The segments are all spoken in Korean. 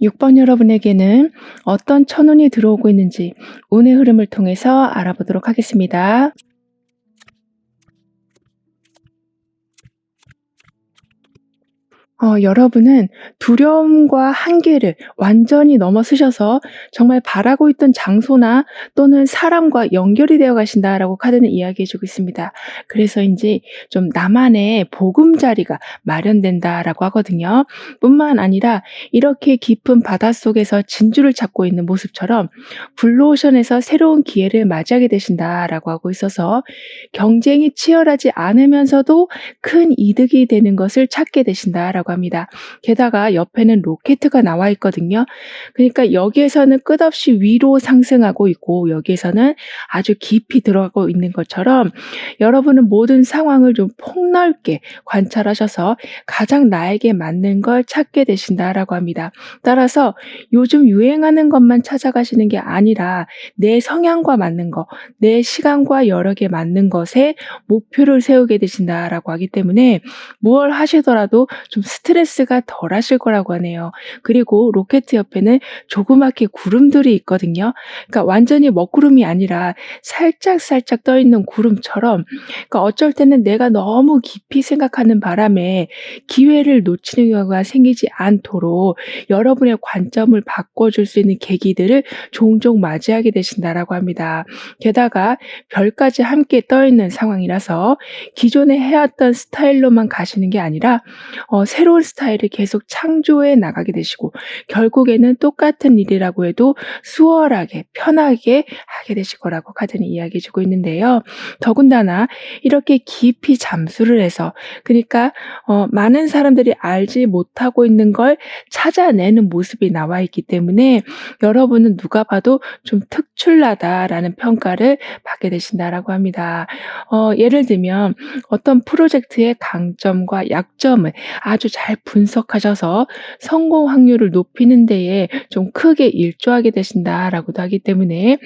6번 여러분에게는 어떤 천운이 들어오고 있는지 운의 흐름을 통해서 알아보도록 하겠습니다. 여러분은 두려움과 한계를 완전히 넘어서셔서 정말 바라고 있던 장소나 또는 사람과 연결이 되어 가신다라고 카드는 이야기해 주고 있습니다. 그래서인지 좀 나만의 보금자리가 마련된다라고 하거든요. 뿐만 아니라 이렇게 깊은 바닷속에서 진주를 찾고 있는 모습처럼 블루오션에서 새로운 기회를 맞이하게 되신다라고 하고 있어서 경쟁이 치열하지 않으면서도 큰 이득이 되는 것을 찾게 되신다라고 합니다. 게다가 옆에는 로켓가 나와 있거든요. 그러니까 여기에서는 끝없이 위로 상승하고 있고 여기에서는 아주 깊이 들어가고 있는 것처럼 여러분은 모든 상황을 좀 폭넓게 관찰하셔서 가장 나에게 맞는 걸 찾게 되신다라고 합니다. 따라서 요즘 유행하는 것만 찾아가시는 게 아니라 내 성향과 맞는 것, 내 시간과 여력에 맞는 것에 목표를 세우게 되신다라고 하기 때문에 무얼 하시더라도 좀 스트레스가 덜하실 거라고 하네요. 그리고 로켓 옆에는 조그맣게 구름들이 있거든요. 그러니까 완전히 먹구름이 아니라 살짝살짝 떠 있는 구름처럼, 그러니까 어쩔 때는 내가 너무 깊이 생각하는 바람에 기회를 놓치는 경우가 생기지 않도록 여러분의 관점을 바꿔줄 수 있는 계기들을 종종 맞이하게 되신다라고 합니다. 게다가 별까지 함께 떠 있는 상황이라서 기존에 해왔던 스타일로만 가시는 게 아니라 새로운 스타일을 계속 창조해 나가게 되시고 결국에는 똑같은 일이라고 해도 수월하게 편하게 하게 되실 거라고 카드는 이야기해 주고 있는데요. 더군다나 이렇게 깊이 잠수를 해서, 그러니까 많은 사람들이 알지 못하고 있는 걸 찾아내는 모습이 나와 있기 때문에 여러분은 누가 봐도 좀 특출나다라는 평가를 받게 되신다라고 합니다. 예를 들면 어떤 프로젝트의 강점과 약점을 아주 잘 분석하셔서 성공 확률을 높이는 데에 좀 크게 일조하게 되신다라고도 하기 때문에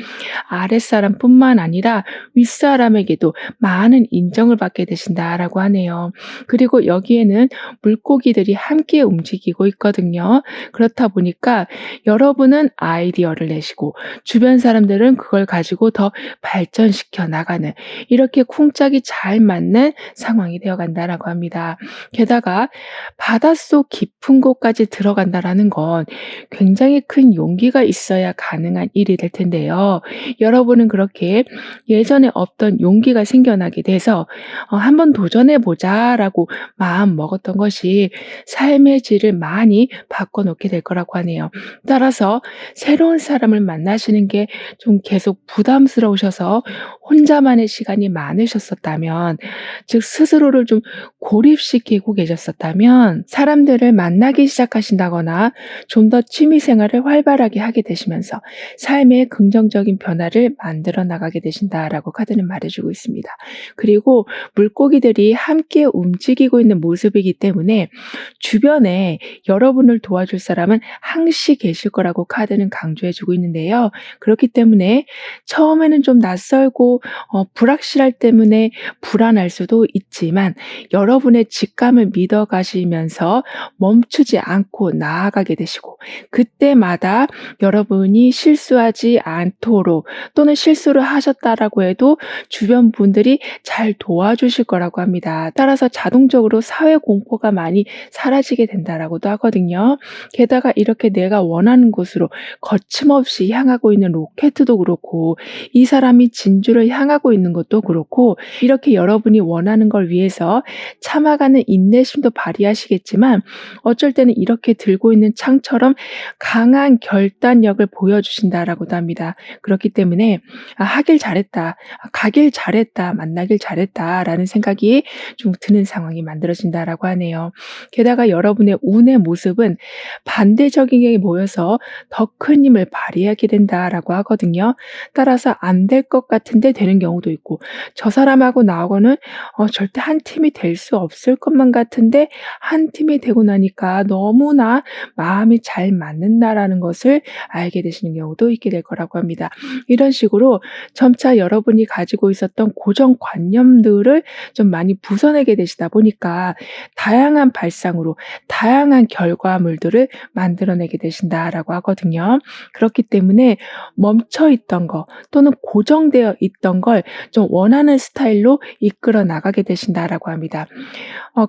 아랫사람뿐만 아니라 윗사람에게도 많은 인정을 받게 되신다라고 하네요. 그리고 여기에는 물고기들이 함께 움직이고 있거든요. 그렇다 보니까 여러분은 아이디어를 내시고 주변 사람들은 그걸 가지고 더 발전시켜 나가는, 이렇게 쿵짝이 잘 맞는 상황이 되어 간다라고 합니다. 게다가 바닷속 깊은 곳까지 들어간다라는 건 굉장히 큰 용기가 있어야 가능한 일이 될 텐데요. 여러분은 그렇게 예전에 없던 용기가 생겨나게 돼서 한번 도전해 보자라고 마음 먹었던 것이 삶의 질을 많이 바꿔놓게 될 거라고 하네요. 따라서 새로운 사람을 만나시는 게 좀 계속 부담스러우셔서 혼자만의 시간이 많으셨었다면, 즉 스스로를 좀 고립시키고 계셨었다면 사람들을 만나기 시작하신다거나 좀 더 취미 생활을 활발하게 하게 되시면서 삶의 긍정적인 변화를 만들어 나가게 되신다라고 카드는 말해주고 있습니다. 그리고 물고기들이 함께 움직이고 있는 모습이기 때문에 주변에 여러분을 도와줄 사람은 항시 계실 거라고 카드는 강조해주고 있는데요. 그렇기 때문에 처음에는 좀 낯설고 불확실할 때문에 불안할 수도 있지만 여러분의 직감을 믿어가시면서 멈추지 않고 나아가게 되시고, 그때마다 여러분이 실수하지 않도록, 또는 실수를 하셨다라고 해도 주변 분들이 잘 도와주실 거라고 합니다. 따라서 자동적으로 사회 공포가 많이 사라지게 된다라고도 하거든요. 게다가 이렇게 내가 원하는 곳으로 거침없이 향하고 있는 로켓도 그렇고 이 사람이 진주를 향하고 있는 것도 그렇고 이렇게 여러분이 원하는 걸 위해서 참아가는 인내심도 발휘하시는 힘드시겠지만 어쩔 때는 이렇게 들고 있는 창처럼 강한 결단력을 보여주신다라고도 합니다. 그렇기 때문에 '아 하길 잘했다. 가길 잘했다. 만나길 잘했다.'라는 생각이 좀 드는 상황이 만들어진다라고 하네요. 게다가 여러분의 운의 모습은 반대적인 게 모여서 더 큰 힘을 발휘하게 된다라고 하거든요. 따라서 안 될 것 같은데 되는 경우도 있고 저 사람하고 나하고는 절대 한 팀이 될 수 없을 것만 같은데 한 팀이 되고 나니까 너무나 마음이 잘 맞는다라는 것을 알게 되시는 경우도 있게 될 거라고 합니다. 이런 식으로 점차 여러분이 가지고 있었던 고정관념들을 좀 많이 부숴내게 되시다 보니까 다양한 발상으로 다양한 결과물들을 만들어내게 되신다라고 하거든요. 그렇기 때문에 멈춰 있던 거 또는 고정되어 있던 걸 좀 원하는 스타일로 이끌어 나가게 되신다라고 합니다.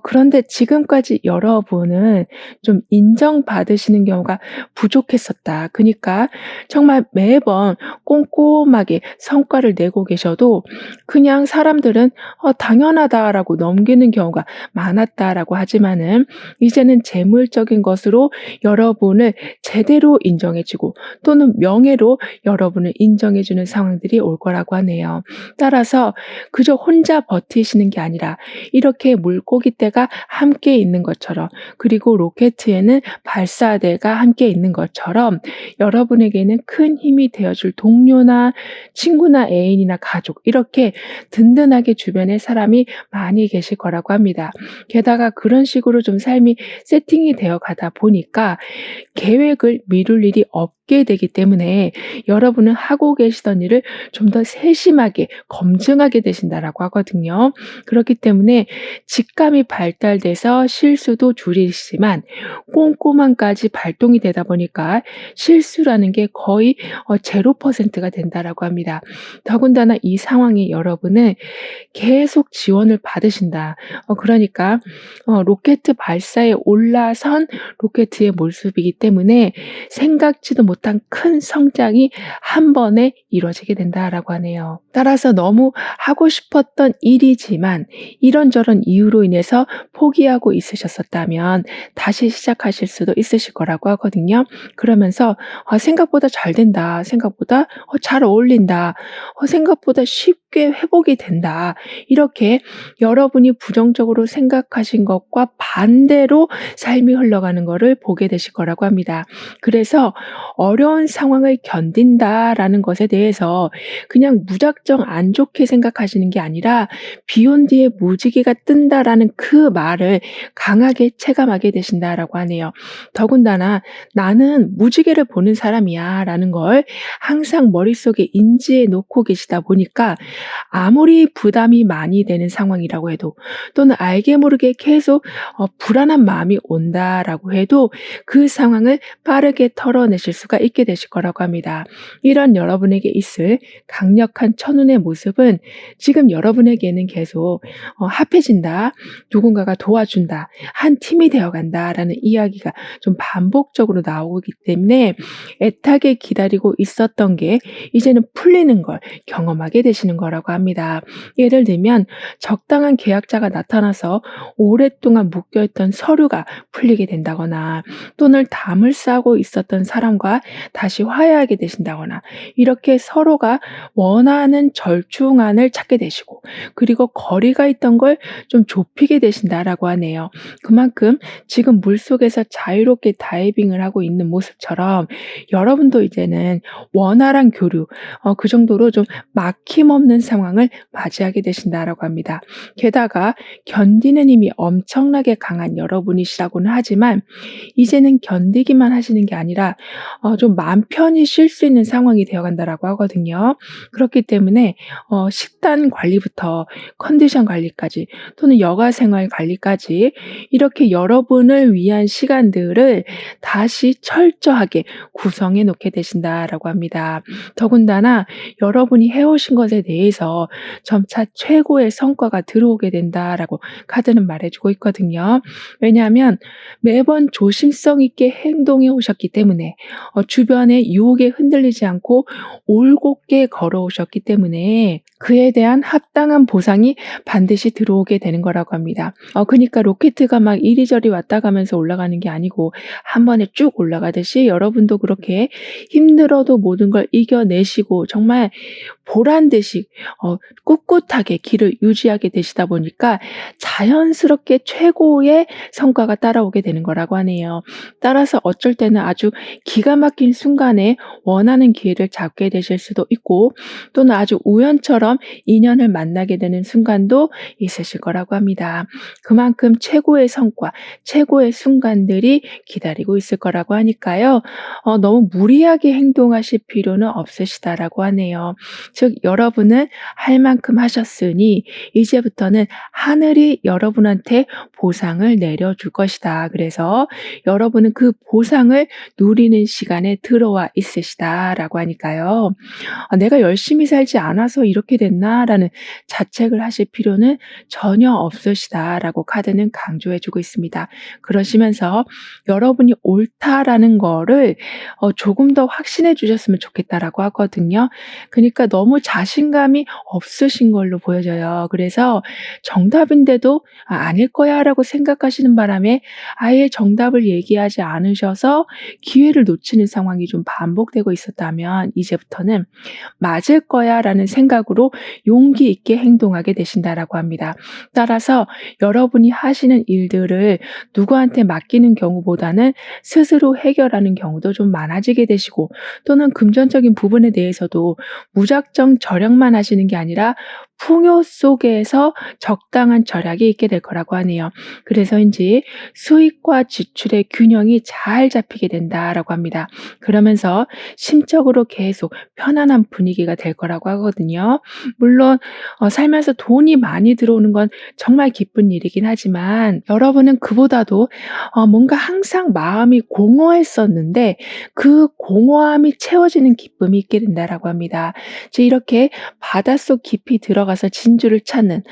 그런데 지금까지 여러분은 좀 인정받으시는 경우가 부족했었다. 그니까 정말 매번 꼼꼼하게 성과를 내고 계셔도 그냥 사람들은 당연하다.'라고 넘기는 경우가 많았다라고 하지만은 이제는 재물적인 것으로 여러분을 제대로 인정해 주고 또는 명예로 여러분을 인정해 주는 상황들이 올 거라고 하네요. 따라서 그저 혼자 버티시는 게 아니라 이렇게 물고기떼가 함께 있는 것처럼 그리고 로켓에는 발사대가 함께 있는 것처럼 여러분에게는 큰 힘이 되어 줄 동료나 친구나 애인이나 가족 이렇게 든든하게 주변에 사람이 많이 계실 거라고 합니다. 게다가 그런 식으로 좀 삶이 세팅이 되어 가다 보니까 계획을 미룰 일이 없게 되기 때문에 여러분은 하고 계시던 일을 좀 더 세심하게 검증하게 되신다라고 하거든요. 그렇기 때문에 직감이 발달돼서 실수도 줄이시지만 꼼꼼함까지 발동이 되다 보니까 실수라는 게 거의 0%가 된다라고 합니다. 더군다나 이 상황에 여러분은 계속 지원을 받으신다. 그러니까 로켓 발사에 올라선 로켓의 모습이기 때문에 생각지도 못한 큰 성장이 한 번에 이루어지게 된다라고 하네요. 따라서 너무 하고 싶었던 일이지만 이런저런 이유로 인해서 포기하고 있으셨었다면 다시 시작하실 수도 있으실 거라고 하거든요. 그러면서 '생각보다 잘 된다. 생각보다 잘 어울린다. 생각보다 쉽게 회복이 된다.' 이렇게 여러분이 부정적으로 생각하신 것과 반대로 삶이 흘러가는 거를 보게 되실 거라고 합니다. 그래서 '어려운 상황을 견딘다.'라는 것에 대해서 그냥 무작정 안 좋게 생각하시는 게 아니라 '비 온 뒤에 무지개가 뜬다.'라는 그 말을 강하게 체감하게 되신다라고 하네요. 더군다나 '나는 무지개를 보는 사람이야.'라는 걸 항상 머릿속에 인지해 놓고 계시다 보니까 아무리 부담이 많이 되는 상황이라고 해도 또는 알게 모르게 계속 불안한 마음이 온다라고 해도 그 상황을 빠르게 털어내실 수가 있게 되실 거라고 합니다. 이런 여러분에게 있을 강력한 천운의 모습은 지금 여러분에게는 계속 합해진다, 누군가가 도와준다, 한 팀이 되어간다라는 이야기가 좀 반복적으로 나오기 때문에 애타게 기다리고 있었던 게 이제는 풀리는 걸 경험하게 되시는 거라고 합니다. 예를 들면 적당한 계약자가 나타나서 오랫동안 묶여있던 서류가 풀리게 된다거나 또는 담을 쌓고 있었던 사람과 다시 화해하게 되신다거나 이렇게 서로가 원하는 절충안을 찾게 되시고 그리고 거리가 있던 걸 좀 좁히게 되신다라고 하네요. 그만큼 지금 물속에서 자유롭게 다이빙을 하고 있는 모습처럼 여러분도 이제는 원활한 교류 그 정도로 좀 막힘없는 상황을 맞이하게 되신다라고 합니다. 게다가 견디는 힘이 엄청나게 강한 여러분이시라고는 하지만 이제는 견디기만 하시는 게 아니라 좀 마음 편히 쉴 수 있는 상황이 되어간다라고 하거든요. 그렇기 때문에 식단 관리부터 컨디션 관리까지 또는 여가 생활 관리까지 이렇게 여러분을 위한 시간들을 다시 철저하게 구성해 놓게 되신다라고 합니다. 더군다나 여러분이 해오신 것에 대해서 위해서 점차 최고의 성과가 들어오게 된다라고 카드는 말해주고 있거든요. 왜냐하면 매번 조심성 있게 행동해 오셨기 때문에 주변의 유혹에 흔들리지 않고 올곧게 걸어오셨기 때문에 그에 대한 합당한 보상이 반드시 들어오게 되는 거라고 합니다. 그러니까 로켓가 막 이리저리 왔다 가면서 올라가는 게 아니고 한 번에 쭉 올라가듯이 여러분도 그렇게 힘들어도 모든 걸 이겨내시고 정말 보란 듯이 꿋꿋하게 길을 유지하게 되시다 보니까 자연스럽게 최고의 성과가 따라오게 되는 거라고 하네요. 따라서 어쩔 때는 아주 기가 막힌 순간에 원하는 기회를 잡게 되실 수도 있고 또는 아주 우연처럼 인연을 만나게 되는 순간도 있으실 거라고 합니다. 그만큼 최고의 성과, 최고의 순간들이 기다리고 있을 거라고 하니까요. 너무 무리하게 행동하실 필요는 없으시다라고 하네요. 즉 여러분은 할 만큼 하셨으니 이제부터는 하늘이 여러분한테 보상을 내려줄 것이다. 그래서 여러분은 그 보상을 누리는 시간에 들어와 있으시다라고 하니까요. '내가 열심히 살지 않아서 이렇게 됐나?'라는 자책을 하실 필요는 전혀 없으시다라고 카드는 강조해 주고 있습니다. 그러시면서 여러분이 옳다라는 거를 조금 더 확신해 주셨으면 좋겠다라고 하거든요. 그러니까 너무 자신감이 없으신 걸로 보여져요. 그래서 정답인데도 '아닐 거야.'라고 생각하시는 바람에 아예 정답을 얘기하지 않으셔서 기회를 놓치는 상황이 좀 반복되고 있었다면 이제부터는 '맞을 거야.'라는 생각으로 용기 있게 행동하게 되신다라고 합니다. 따라서 여러분이 하시는 일들을 누구한테 맡기는 경우보다는 스스로 해결하는 경우도 좀 많아지게 되시고 또는 금전적인 부분에 대해서도 무작정 절약만 하시는 게 아니라 풍요 속에서 적당한 절약이 있게 될 거라고 하네요. 그래서인지 수익과 지출의 균형이 잘 잡히게 된다라고 합니다. 그러면서 심적으로 계속 편안한 분위기가 될 거라고 하거든요. 물론 살면서 돈이 많이 들어오는 건 정말 기쁜 일이긴 하지만 여러분은 그보다도 뭔가 항상 마음이 공허했었는데 그 공허함이 채워지는 기쁨이 있게 된다라고 합니다. 이제 이렇게 바닷속 깊이 들어가서 진주를 찾는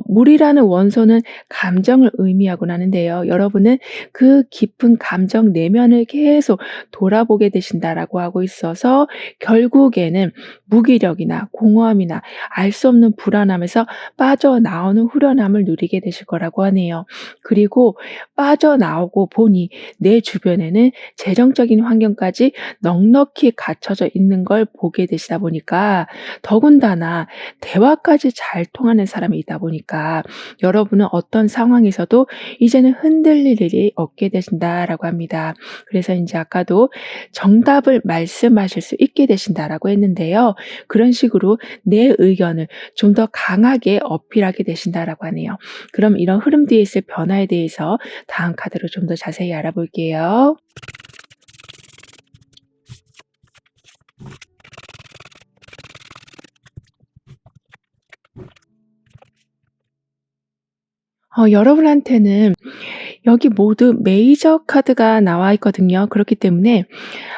물이라는 원소는 감정을 의미하곤 하는데요. 여러분은 그 깊은 감정 내면을 계속 돌아보게 되신다라고 하고 있어서 결국에는 무기력이나 공허함이나 알 수 없는 불안함에서 빠져나오는 후련함을 누리게 되실 거라고 하네요. 그리고 빠져나오고 보니 내 주변에는 재정적인 환경까지 넉넉히 갖춰져 있는 걸 보게 되시다 보니까 더군다나 대화까지 잘 통하는 사람이 있다 보니까 여러분은 어떤 상황에서도 이제는 흔들릴 일이 없게 되신다라고 합니다. 그래서 이제 아까도 정답을 말씀하실 수 있게 되신다라고 했는데요. 그런 식으로 내 의견을 좀 더 강하게 어필하게 되신다라고 하네요. 그럼 이런 흐름 뒤에 있을 변화에 대해서 다음 카드로 좀 더 자세히 알아볼게요. 여러분한테는 여기 모두 메이저 카드가 나와 있거든요. 그렇기 때문에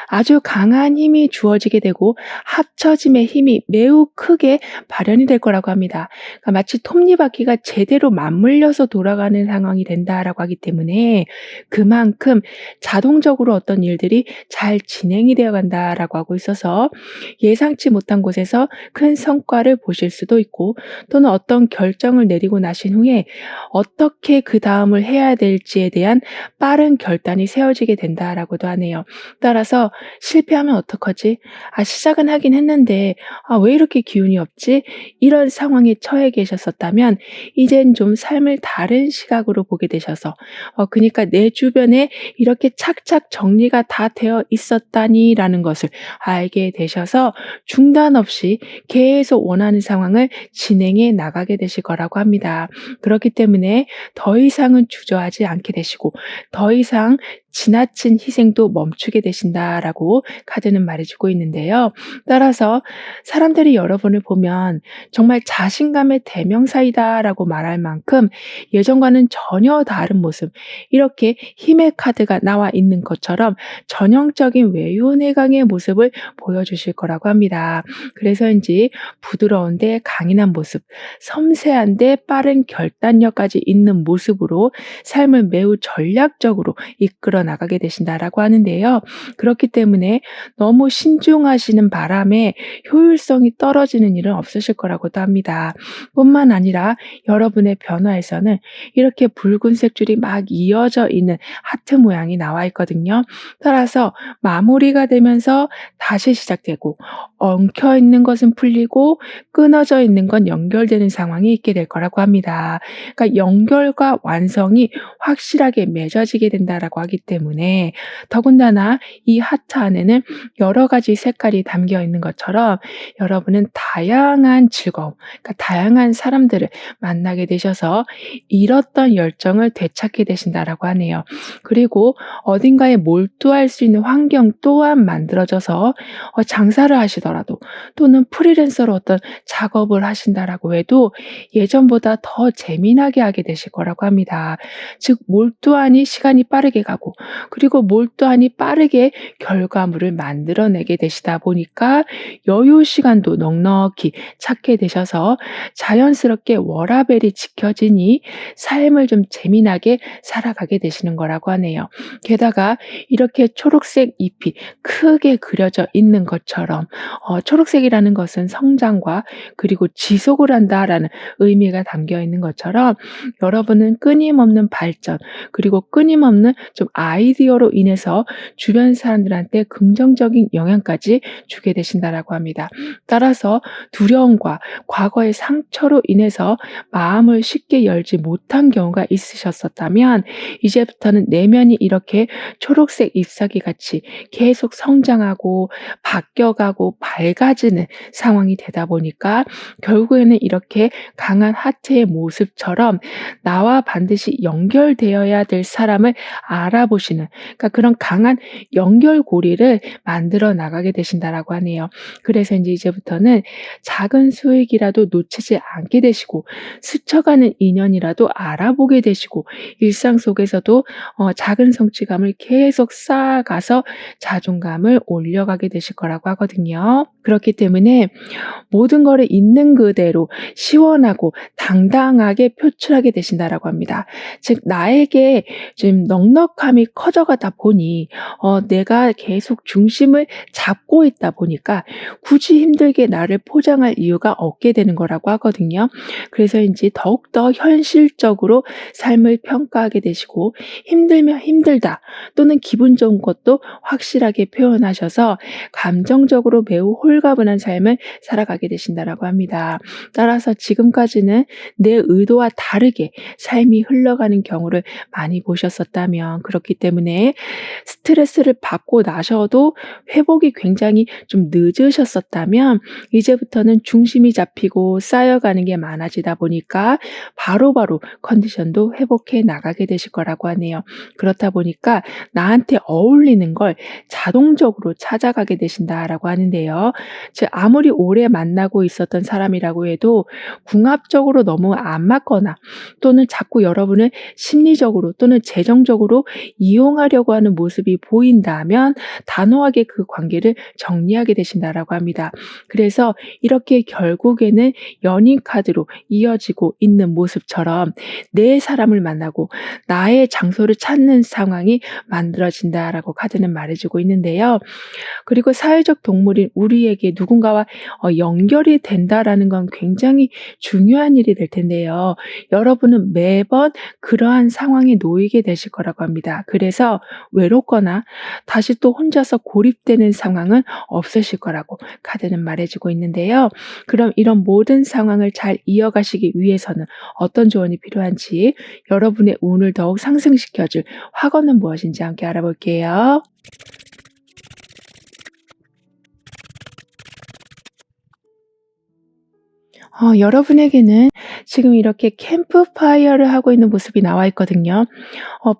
아주 강한 힘이 주어지게 되고 합쳐짐의 힘이 매우 크게 발현이 될 거라고 합니다. 그러니까 마치 톱니바퀴가 제대로 맞물려서 돌아가는 상황이 된다라고 하기 때문에 그만큼 자동적으로 어떤 일들이 잘 진행이 되어 간다라고 하고 있어서 예상치 못한 곳에서 큰 성과를 보실 수도 있고 또는 어떤 결정을 내리고 나신 후에 어떻게 그다음을 해야 될지에 대한 빠른 결단이 세워지게 된다라고도 하네요. 따라서 '실패하면 어떡하지? 시작은 하긴 했는데 왜 이렇게 기운이 없지?' 이런 상황에 처해 계셨었다면 이젠 좀 삶을 다른 시각으로 보게 되셔서 그니까 '내 주변에 이렇게 착착 정리가 다 되어 있었다니.'라는 것을 알게 되셔서 중단 없이 계속 원하는 상황을 진행해 나가게 되실 거라고 합니다. 그렇기 때문에 더 이상은 주저하지 않게 되시고 더 이상 지나친 희생도 멈추게 되신다라고 되신다라고 카드는 말해주고 있는데요. 따라서 사람들이 여러분을 보면 정말 자신감의 대명사이다라고 말할 만큼 예전과는 전혀 다른 모습, 이렇게 힘의 카드가 나와 있는 것처럼 전형적인 외유내강의 모습을 보여주실 거라고 합니다. 그래서인지 부드러운데 강인한 모습, 섬세한데 빠른 결단력까지 있는 모습으로 삶을 매우 전략적으로 이끌어 나가게 되신다라고 하는데요. 그렇기 때문에 너무 신중하시는 바람에 효율성이 떨어지는 일은 없으실 거라고도 합니다. 뿐만 아니라 여러분의 변화에서는 이렇게 붉은색 줄이 막 이어져 있는 하트 모양이 나와 있거든요. 따라서 마무리가 되면서 다시 시작되고, 엉켜 있는 것은 풀리고 끊어져 있는 건 연결되는 상황이 있게 될 거라고 합니다. 그러니까 연결과 완성이 확실하게 맺어지게 된다라고 하기 때문에, 더군다나 이 하트 안에는 여러 가지 색깔이 담겨 있는 것처럼 여러분은 다양한 즐거움, 그러니까 다양한 사람들을 만나게 되셔서 잃었던 열정을 되찾게 되신다라고 하네요. 그리고 어딘가에 몰두할 수 있는 환경 또한 만들어져서 장사를 하시더라도, 또는 프리랜서로 어떤 작업을 하신다라고 해도 예전보다 더 재미나게 하게 되실 거라고 합니다. 즉 몰두하니 시간이 빠르게 가고, 그리고 몰두하니 빠르게 결과물을 만들어내게 되시다 보니까 여유 시간도 넉넉히 찾게 되셔서 자연스럽게 워라밸이 지켜지니 삶을 좀 재미나게 살아가게 되시는 거라고 하네요. 게다가 이렇게 초록색 잎이 크게 그려져 있는 것처럼, 초록색이라는 것은 성장과 그리고 지속을 한다라는 의미가 담겨 있는 것처럼, 여러분은 끊임없는 발전, 그리고 끊임없는 좀 아이디어로 인해서 주변 사람들한테 긍정적인 영향까지 주게 되신다라고 합니다. 따라서 두려움과 과거의 상처로 인해서 마음을 쉽게 열지 못한 경우가 있으셨었다면, 이제부터는 내면이 이렇게 초록색 잎사귀 같이 계속 성장하고 바뀌어가고 밝아지는 상황이 되다 보니까, 결국에는 이렇게 강한 하트의 모습처럼 나와 반드시 연결되어야 될 사람을 알아보시는, 그러니까 그런 강한 연결고리를 만들어 나가게 되신다라고 하네요. 그래서 이제부터는 작은 수익이라도 놓치지 않게 되시고, 스쳐가는 인연이라도 알아보게 되시고, 일상 속에서도 작은 성취감을 계속 쌓아가서 자존감을 올려가게 되실 거라고 하거든요. 그렇기 때문에 모든 거를 있는 그대로 시원하고 당당하게 표출하게 되신다라고 합니다. 즉 나에게 지금 넉넉함이 커져가다 보니, 내가 계속 중심을 잡고 있다 보니까 굳이 힘들게 나를 포장할 이유가 없게 되는 거라고 하거든요. 그래서인지 더욱더 현실적으로 삶을 평가하게 되시고, 힘들면 힘들다, 또는 기분 좋은 것도 확실하게 표현하셔서 감정적으로 매우 홀가분한 삶을 살아가게 되신다라고 합니다. 따라서 지금까지는 내 의도와 다르게 삶이 흘러가는 경우를 많이 보셨었다면, 그렇기 때문에 스트레스를 받고 나셔도 회복이 굉장히 좀 늦으셨었다면, 이제부터는 중심이 잡히고 쌓여가는 게 많아지다 보니까 바로바로 컨디션도 회복해 나가게 되실 거라고 하네요. 그렇다 보니까 나한테 어울리는 걸 자동적으로 찾아가게 되신다라고 하는데요. 즉 아무리 오래 만나고 있었던 사람이라고 해도 궁합적으로 너무 안 맞거나, 또는 자꾸 여러분을 심리적으로 또는 재정적으로 이용하려고 하는 모습이 보인다면 단호하게 그 관계를 정리하게 되신다라고 합니다. 그래서 이렇게 결국에는 연인 카드로 이어지고 있는 모습처럼 내 사람을 만나고 나의 장소를 찾는 상황이 만들어진다라고 카드는 말해주고 있는데요. 그리고 사회적 동물인 우리에게 누군가와 연결이 된다라는 건 굉장히 중요한 일이 될 텐데요. 여러분은 매번 그러한 상황에 놓이게 되실 거라고 합니다. 그래서 외롭거나 다시 또 혼자서 고립되는 상황은 없으실 거라고 카드는 말해주고 있는데요. 그럼 이런 모든 상황을 잘 이어가시기 위해서는 어떤 조언이 필요한지, 여러분의 운을 더욱 상승시켜줄 화건은 무엇인지 함께 알아볼게요. 여러분에게는 지금 이렇게 캠프파이어를 하고 있는 모습이 나와 있거든요.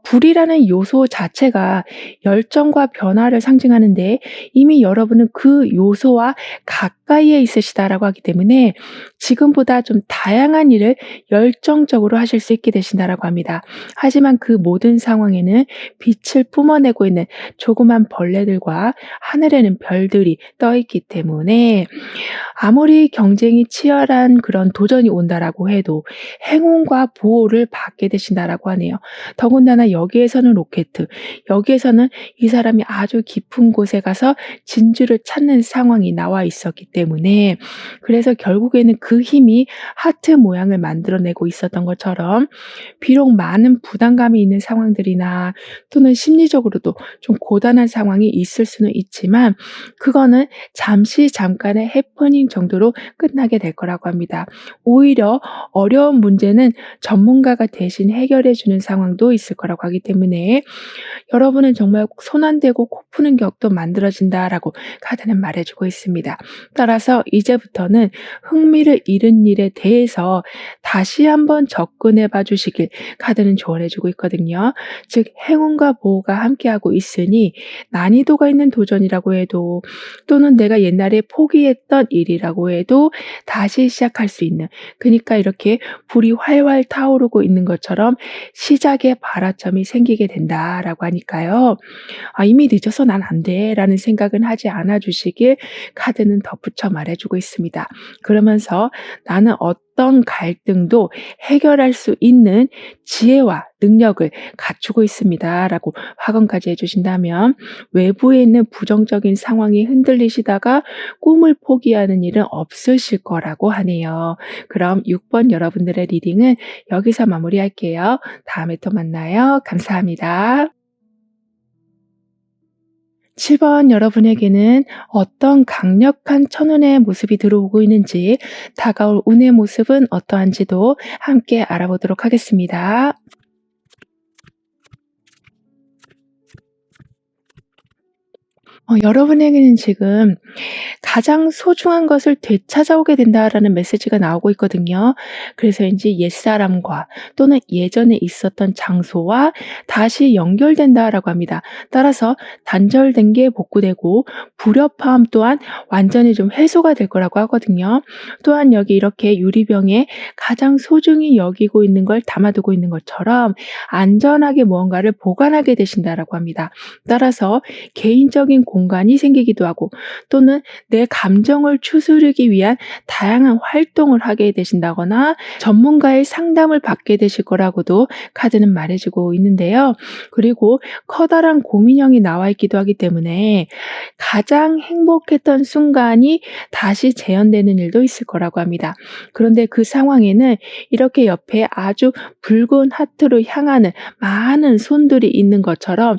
불이라는 요소 자체가 열정과 변화를 상징하는데 이미 여러분은 그 요소와 가까이에 있으시다라고 하기 때문에 지금보다 좀 다양한 일을 열정적으로 하실 수 있게 되신다라고 합니다. 하지만 그 모든 상황에는 빛을 뿜어내고 있는 조그만 벌레들과 하늘에는 별들이 떠 있기 때문에 아무리 경쟁이 치열한 그런 도전이 온다라고 해도 행운과 보호를 받게 되신다라고 하네요. 더군다나 여기에서는 로켓, 여기에서는 이 사람이 아주 깊은 곳에 가서 진주를 찾는 상황이 나와 있었기 때문에 그래서 결국에는 그 힘이 하트 모양을 만들어내고 있었던 것처럼 비록 많은 부담감이 있는 상황들이나 또는 심리적으로도 좀 고단한 상황이 있을 수는 있지만 그거는 잠시 잠깐의 해프닝 정도로 끝나게 될 거라고 합니다. 오히려 어려운 문제는 전문가가 대신 해결해 주는 상황도 있을 거라고 하기 때문에 여러분은 정말 손 안 대고 코 푸는 격도 만들어진다라고 카드는 말해주고 있습니다. 따라서 이제부터는 흥미를 잃은 일에 대해서 다시 한번 접근해 봐 주시길 카드는 조언해 주고 있거든요. 즉 행운과 보호가 함께하고 있으니 난이도가 있는 도전이라고 해도 또는 내가 옛날에 포기했던 일이라고 해도 다시 시작할 수 있는 그러니까 이렇게 불이 활활 타오르고 있는 것처럼 시작의 발화점이 생기게 된다라고 하니까요. 이미 늦어서 난 안 돼라는 생각은 하지 않아 주시길 카드는 덧붙여 말해 주고 있습니다. 그러면서 나는 어떤 갈등도 해결할 수 있는 지혜와 능력을 갖추고 있습니다라고 확언까지 해 주신다면 외부에 있는 부정적인 상황이 흔들리시다가 꿈을 포기하는 일은 없으실 거라고 하네요. 그럼 6번 여러분들의 리딩은 여기서 마무리할게요. 다음에 또 만나요. 감사합니다. 7번 여러분에게는 어떤 강력한 천운의 모습이 들어오고 있는지 다가올 운의 모습은 어떠한지도 함께 알아보도록 하겠습니다. 여러분에게는 지금 가장 소중한 것을 되찾아오게 된다라는 메시지가 나오고 있거든요. 그래서인지 옛사람과 또는 예전에 있었던 장소와 다시 연결된다라고 합니다. 따라서 단절된 게 복구되고 불협화음 또한 완전히 좀 해소가 될 거라고 하거든요. 또한 여기 이렇게 유리병에 가장 소중히 여기고 있는 걸 담아두고 있는 것처럼 안전하게 무언가를 보관하게 되신다라고 합니다. 따라서 개인적인 공간이 생기기도 하고 또는 내 감정을 추스르기 위한 다양한 활동을 하게 되신다거나 전문가의 상담을 받게 되실 거라고도 카드는 말해주고 있는데요. 그리고 커다란 곰인형이 나와 있기도 하기 때문에 가장 행복했던 순간이 다시 재현되는 일도 있을 거라고 합니다. 그런데 그 상황에는 이렇게 옆에 아주 붉은 하트로 향하는 많은 손들이 있는 것처럼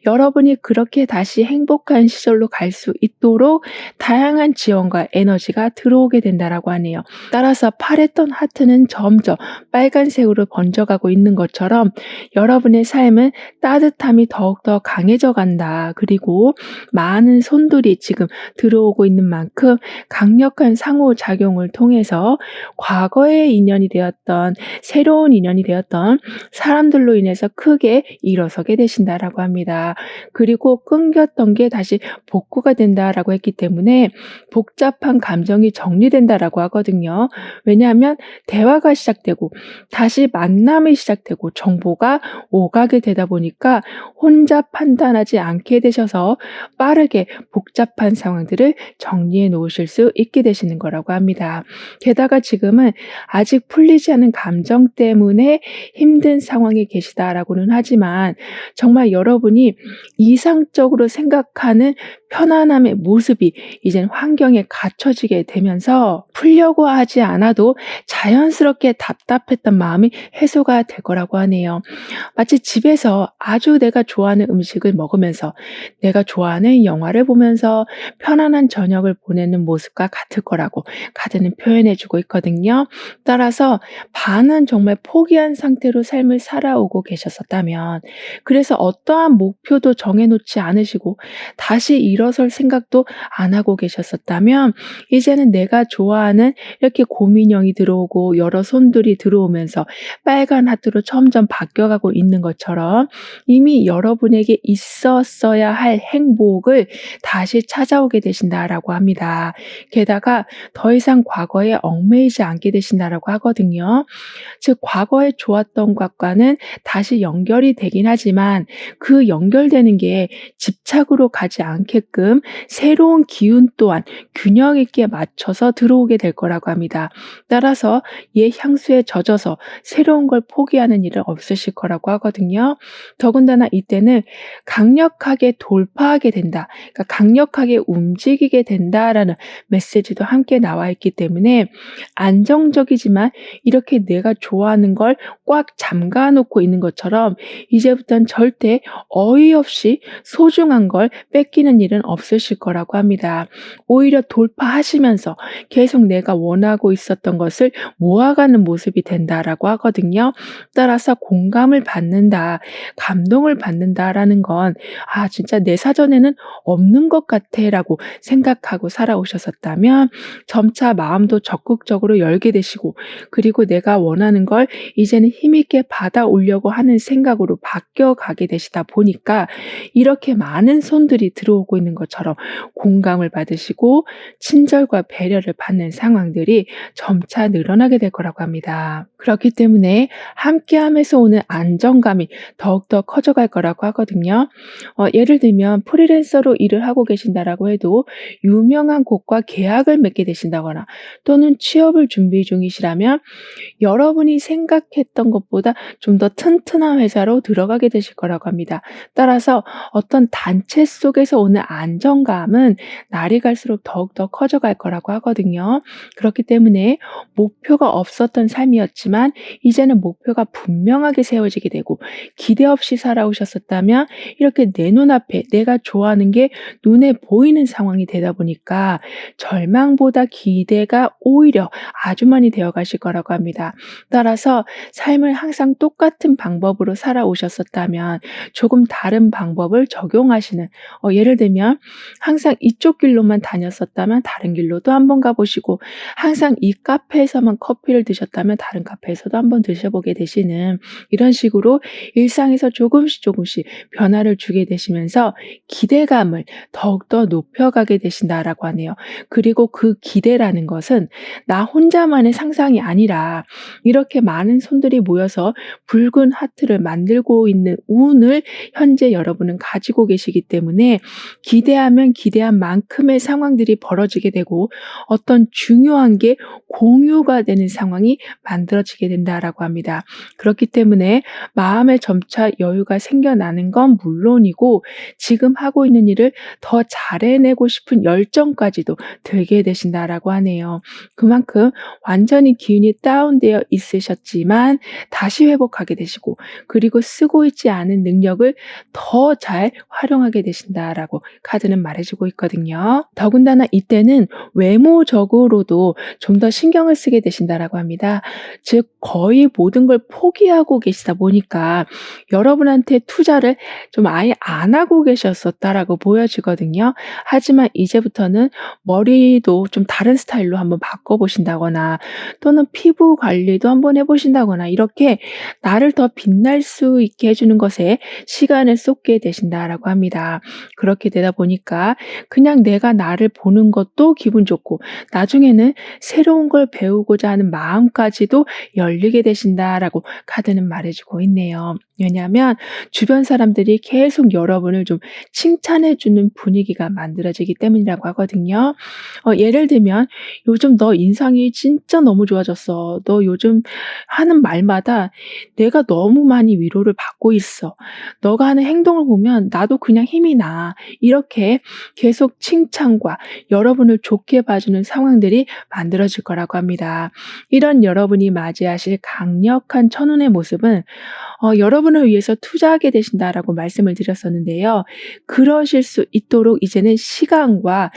여러분이 그렇게 다시 행복한 시절로 갈 수 있도록 다양한 지원과 에너지가 들어오게 된다라고 하네요. 따라서 파랬던 하트는 점점 빨간색으로 번져가고 있는 것처럼 여러분의 삶은 따뜻함이 더욱더 강해져 간다. 그리고 많은 손들이 지금 들어오고 있는 만큼 강력한 상호작용을 통해서 과거의 인연이 되었던 새로운 인연이 되었던 사람들로 인해서 크게 일어서게 되신다라고 합니다. 그리고 끊겼던 게 다시 복구가 된다라고 했기 때문에 복잡한 감정이 정리된다라고 하거든요. 왜냐하면 대화가 시작되고 다시 만남이 시작되고 정보가 오가게 되다 보니까 혼자 판단하지 않게 되셔서 빠르게 복잡한 상황들을 정리해 놓으실 수 있게 되시는 거라고 합니다. 게다가 지금은 아직 풀리지 않은 감정 때문에 힘든 상황에 계시다라고는 하지만 정말 여러분이 이상적으로 생각하는 편안함의 모습이 이젠 환경에 갖춰지게 되면서 풀려고 하지 않아도 자연스럽게 답답했던 마음이 해소가 될 거라고 하네요. 마치 집에서 아주 내가 좋아하는 음식을 먹으면서 내가 좋아하는 영화를 보면서 편안한 저녁을 보내는 모습과 같을 거라고 카드는 표현해 주고 있거든요. 따라서 반은 정말 포기한 상태로 삶을 살아오고 계셨었다면 그래서 어떠한 목표도 정해놓지 않으시고 다시 일어설 생각도 안 하고 가지고 계셨었다면 이제는 내가 좋아하는 이렇게 곰인형이 들어오고 여러 손들이 들어오면서 빨간 하트로 점점 바뀌어가고 있는 것처럼 이미 여러분에게 있었어야 할 행복을 다시 찾아오게 되신다라고 합니다. 게다가 더 이상 과거에 얽매이지 않게 되신다라고 하거든요. 즉 과거에 좋았던 것과는 다시 연결이 되긴 하지만 그 연결되는 게 집착으로 가지 않게끔 새로운 기운 또한 균형 있게 맞춰서 들어오게 될 거라고 합니다. 따라서 옛 향수에 젖어서 새로운 걸 포기하는 일은 없으실 거라고 하거든요. 더군다나 이때는 강력하게 돌파하게 된다. 그러니까 강력하게 움직이게 된다라는 메시지도 함께 나와 있기 때문에 안정적이지만 이렇게 내가 좋아하는 걸 꽉 잠가 놓고 있는 것처럼 이제부터는 절대 어이없이 소중한 걸 뺏기는 일은 없으실 거라고 합니다. 오히려 돌파하시면서 계속 내가 원하고 있었던 것을 모아가는 모습이 된다라고 하거든요. 따라서 공감을 받는다, 감동을 받는다라는 건 진짜 내 사전에는 없는 것 같아라고 생각하고 살아오셨었다면 점차 마음도 적극적으로 열게 되시고 그리고 내가 원하는 걸 이제는 힘있게 받아오려고 하는 생각으로 바뀌어가게 되시다 보니까 이렇게 많은 손들이 들어오고 있는 것처럼 공감을 받으시고 친절과 배려를 받는 상황들이 점차 늘어나게 될 거라고 합니다. 그렇기 때문에 함께함에서 오는 안정감이 더욱더 커져갈 거라고 하거든요. 예를 들면 프리랜서로 일을 하고 계신다라고 해도 유명한 곳과 계약을 맺게 되신다거나 또는 취업을 준비 중이시라면 여러분이 생각했던 것보다 좀 더 튼튼한 회사로 들어가게 되실 거라고 합니다. 따라서 어떤 단체 속에서 오는 안정감은 날이 갈수록 더욱더 커져갈 거라고 하거든요. 그렇기 때문에 목표가 없었던 삶이었지만 이제는 목표가 분명하게 세워지게 되고 기대 없이 살아오셨었다면 이렇게 내 눈앞에 내가 좋아하는 게 눈에 보이는 상황이 되다 보니까 절망보다 기대가 오히려 아주 많이 되어 가실 거라고 합니다. 따라서 삶을 항상 똑같은 방법으로 살아오셨었다면 조금 다른 방법을 적용하시는 예를 들면 항상 이쪽 길로만 다녔었다면 다른 길로도 한번 가보시고 항상 이 카페에서만 커피를 드셨다면 다른 카페에서도 한번 드셔보게 되시는 이런 식으로 일상에서 조금씩 변화를 주게 되시면서 기대감을 더욱더 높여가게 되신다라고 하네요. 그리고 그 기대라는 것은 나 혼자만의 상상이 아니라 이렇게 많은 손들이 모여서 붉은 하트를 만들고 있는 운을 현재 여러분은 가지고 계시기 때문에 기대하면 기대한 만큼의 상황들이 벌어지게 되고 어떤 중요한 게 공유가 되는 상황이 만들어지게 된다라고 합니다. 그렇기 때문에 마음에 점차 여유가 생겨나는 건 물론이고 지금 하고 있는 일을 더 잘해내고 싶은 열정까지도 들게 되신다라고 하네요. 그만큼 완전히 기운이 다운되어 있으셨지만 다시 회복하게 되시고 그리고 쓰고 있지 않은 능력을 더 잘 활용하게 되신다라고 카드는 말해주고 있거든요. 더군다나 이때는 외모적으로도 좀 더 신경을 쓰게 되신다라고 합니다. 즉 거의 모든 걸 포기하고 계시다 보니까 여러분한테 투자를 좀 아예 안 하고 계셨었다라고 보여지거든요. 하지만 이제부터는 머리도 좀 다른 스타일로 한번 바꿔보신다거나 또는 피부 관리도 한번 해보신다거나 이렇게 나를 더 빛날 수 있게 해주는 것에 시간을 쏟게 되신다라고 합니다. 그렇게 되다 보니까 그냥 내가 나를 보는 것도 기분 좋고 나중에는 새로운 걸 배우고자 하는 마음까지도 열리게 되신다라고 카드는 말해주고 있네요. 왜냐하면 주변 사람들이 계속 여러분을 좀 칭찬해주는 분위기가 만들어지기 때문이라고 하거든요. 예를 들면 요즘 너 인상이 진짜 너무 좋아졌어. 너 요즘 하는 말마다 내가 너무 많이 위로를 받고 있어. 너가 하는 행동을 보면 나도 그냥 힘이 나. 이렇게 계속 칭찬과 여러분을 좋게 봐주는 상황들이 만들어질 거라고 합니다. 이런 여러분이 맞이하실 강력한 천운의 모습은 여러분을 위해서 투자하게 되신다라고 말씀을 드렸었는데요. 그러실 수 있도록 이제는 시간과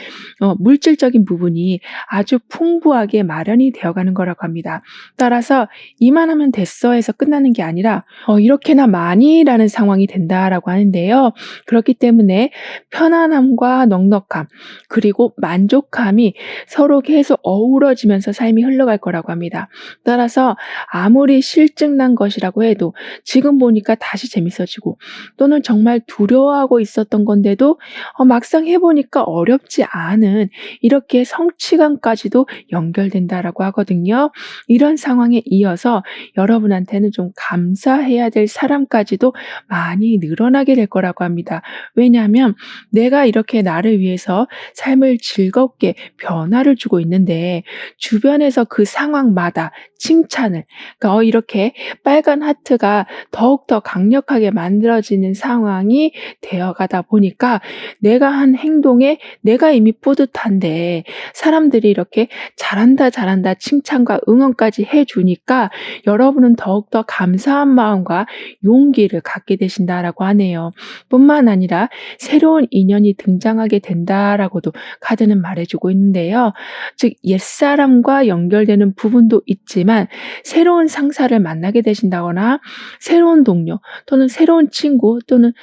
물질적인 부분이 아주 풍부하게 마련이 되어가는 거라고 합니다. 따라서 이만하면 됐어 해서 끝나는 게 아니라 이렇게나 많이라는 상황이 된다라고 하는데요. 그렇기 때문에 편안함과 넉넉함 그리고 만족감이 서로 계속 어우러지면서 삶이 흘러갈 거라고 합니다. 따라서 아무리 실증난 것이라고 해도 지금 보니까 다시 재밌어지고, 또는 정말 두려워하고 있었던 건데도 막상 해 보니까 어렵지 않은, 이렇게 성취감까지도 연결된다라고 하거든요. 이런 상황에 이어서 여러분한테는 좀 감사해야 될 사람까지도 많이 늘어나게 될 거라고 합니다. 왜냐하면 내가 이렇게 나를 위해서 삶을 즐겁게 변화를 주고 있는데, 주변에서 그 상황마다 칭찬을, 그러니까 이렇게 빨간 하트가 더욱더 강력하게 만들어지는 상황이 되어가다 보니까, 내가 한 행동에 내가 이미 뿌듯한데 사람들이 이렇게 "잘한다, 잘한다." 칭찬과 응원까지 해 주니까 여러분은 더욱더 감사한 마음과 용기를 갖게 되신다라고 하네요. 뿐만 아니라 "새로운 인연이 등장하게 된다."라고도 카드는 말해 주고 있는데요. 즉 옛사람과 연결되는 부분도 있지만, 새로운 상사를 만나게 되신다거나 새로운 동료, 또는 새로운 친구, 또는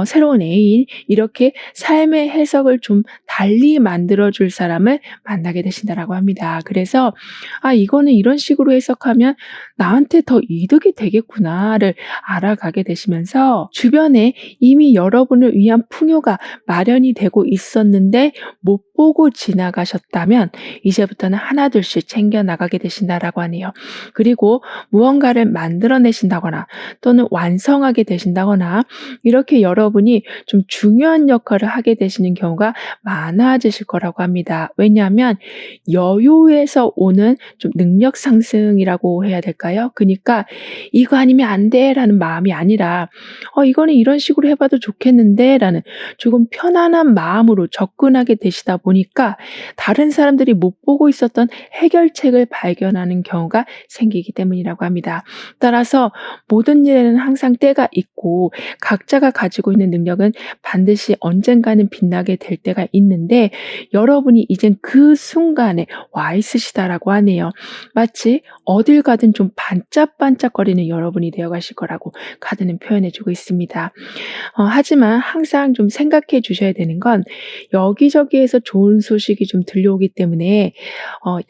새로운 애인, 이렇게 삶의 해석을 좀 달리 만들어 줄 사람을 만나게 되신다라고 합니다. 그래서 '아, 이거는 이런 식으로 해석하면 나한테 더 이득이 되겠구나.'를 알아가게 되시면서, 주변에 이미 여러분을 위한 풍요가 마련이 되고 있었는데 못 보고 지나가셨다면, 이제부터는 하나둘씩 챙겨 나가게 되신다라고 하네요. 그리고 무언가를 만들어내신다거나 또는 완성하게 되신다거나, 이렇게 여러분이 좀 중요한 역할을 하게 되시는 경우가 많아지실 거라고 합니다. 왜냐하면 여유에서 오는 좀 능력 상승이라고 해야 될까요? 그니까 '이거 아니면 안 돼.'라는 마음이 아니라 '이거는 이런 식으로 해 봐도 좋겠는데.'라는 조금 편안한 마음으로 접근하게 되시다 보니까, 다른 사람들이 못 보고 있었던 해결책을 발견하는 경우가 생기기 때문이라고 합니다. 따라서 모든 일에는 항상 때가 있고, 각자가 가지고 있는 능력은 반드시 언젠가는 빛나게 될 때가 있는데, 여러분이 이젠 그 순간에 와 있으시다라고 하네요. 마치 어딜 가든 좀 반짝반짝거리는 여러분이 되어 가실 거라고 카드는 표현해 주고 있습니다. 하지만 항상 좀 생각해 주셔야 되는 건, 여기저기에서 좋은 소식이 좀 들려오기 때문에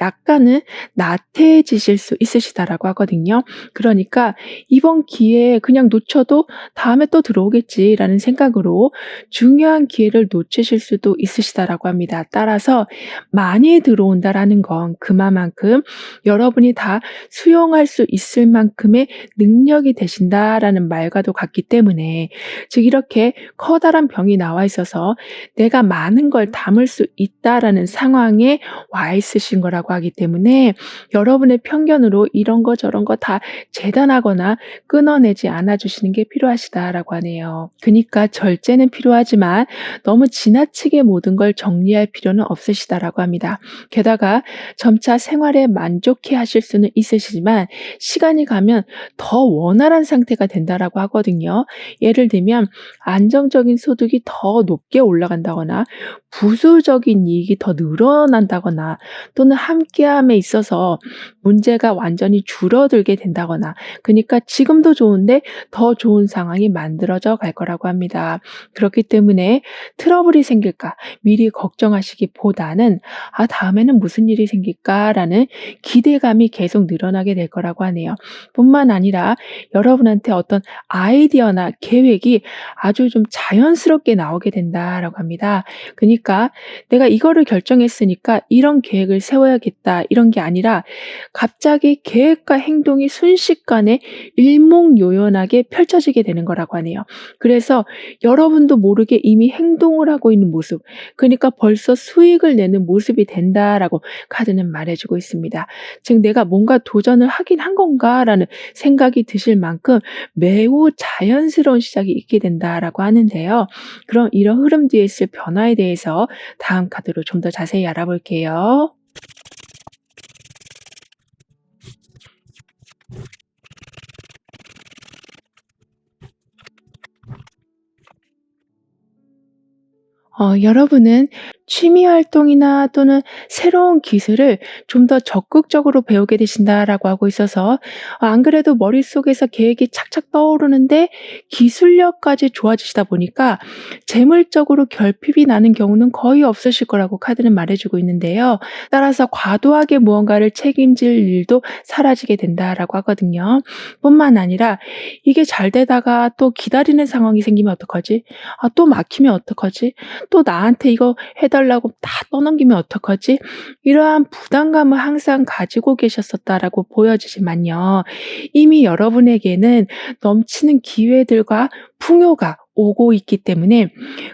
약간은 나태해지실 수 있으시다라고 하거든요. 그러니까 '이번 기회에 그냥 놓쳐도 다음에 또 들어오겠지.'라는 생각으로 중요한 기회를 놓치실 수도 있으시다라고 합니다. 따라서 '많이 들어온다.'라는 건 그만큼 여러분이 다 수용할 수 있을 만큼의 능력이 되신다라는 말과도 같기 때문에, 즉 이렇게 커다란 병이 나와 있어서 내가 많은 걸 담을 수 있다라는 상황에 와 있으신 거라고 하기 때문에, 여러분의 편견으로 이런 거 저런 거 다 재단하거나 끊어내지 않아 주시는 게 필요하시다라고 하네요. 그니까 절제는 필요하지만 너무 지나치게 모든 걸 정리할 필요는 없으시다라고 합니다. 게다가 점차 생활에 만족해 하실 수는 있으시지만, 시간이 가면 더 원활한 상태가 된다라고 하거든요. 예를 들면 안정적인 소득이 더 높게 올라간다거나, 부수적인 이익이 더 늘어난다거나, 또는 함께함에 있어서 문제가 완전히 줄어들게 된다거나, 그러니까 지금도 좋은데 더 좋은 상황이 만들어져 갈 거라고 합니다. 그렇기 때문에 트러블이 생길까 미리 걱정하시기보다는 '아, 다음에는 무슨 일이 생길까?'라는 기대감이 계속 늘어나게 될 거라고 하네요. 뿐만 아니라 여러분한테 어떤 아이디어나 계획이 아주 좀 자연스럽게 나오게 된다라고 합니다. 그니까 '내가 이거를 결정했으니까 이런 계획을 세워야겠다.' 이런 게 아니라, 갑자기 계획과 행동이 순식간에 일목요연하게 펼쳐지게 되는 거라고 하네요. 그래서 여러분도 모르게 이미 행동을 하고 있는 모습, 그러니까 벌써 수익을 내는 모습이 된다라고 카드는 말해 주고 있습니다. 즉 '내가 뭔가 도전을 하긴 한 건가?'라는 생각이 드실 만큼 매우 자연스러운 시작이 있게 된다라고 하는데요. 그럼 이런 흐름 뒤에 있을 변화에 대해서 다음 카드로 좀 더 자세히 알아볼게요. 여러분은 취미 활동이나 또는 새로운 기술을 좀 더 적극적으로 배우게 되신다라고 하고 있어서 안 그래도 머릿속에서 계획이 착착 떠오르는데 기술력까지 좋아지시다 보니까 재물적으로 결핍이 나는 경우는 거의 없으실 거라고 카드는 말해 주고 있는데요. 따라서 과도하게 무언가를 책임질 일도 사라지게 된다라고 하거든요. 뿐만 아니라 이게 잘 되다가 또 기다리는 상황이 생기면 어떡하지? 또 막히면 어떡하지? 또 나한테 이거 해 달라고 다 떠넘기면 어떡하지? 이러한 부담감을 항상 가지고 계셨었다라고 보여지지만요. 이미 여러분에게는 넘치는 기회들과 풍요가 오고 있기 때문에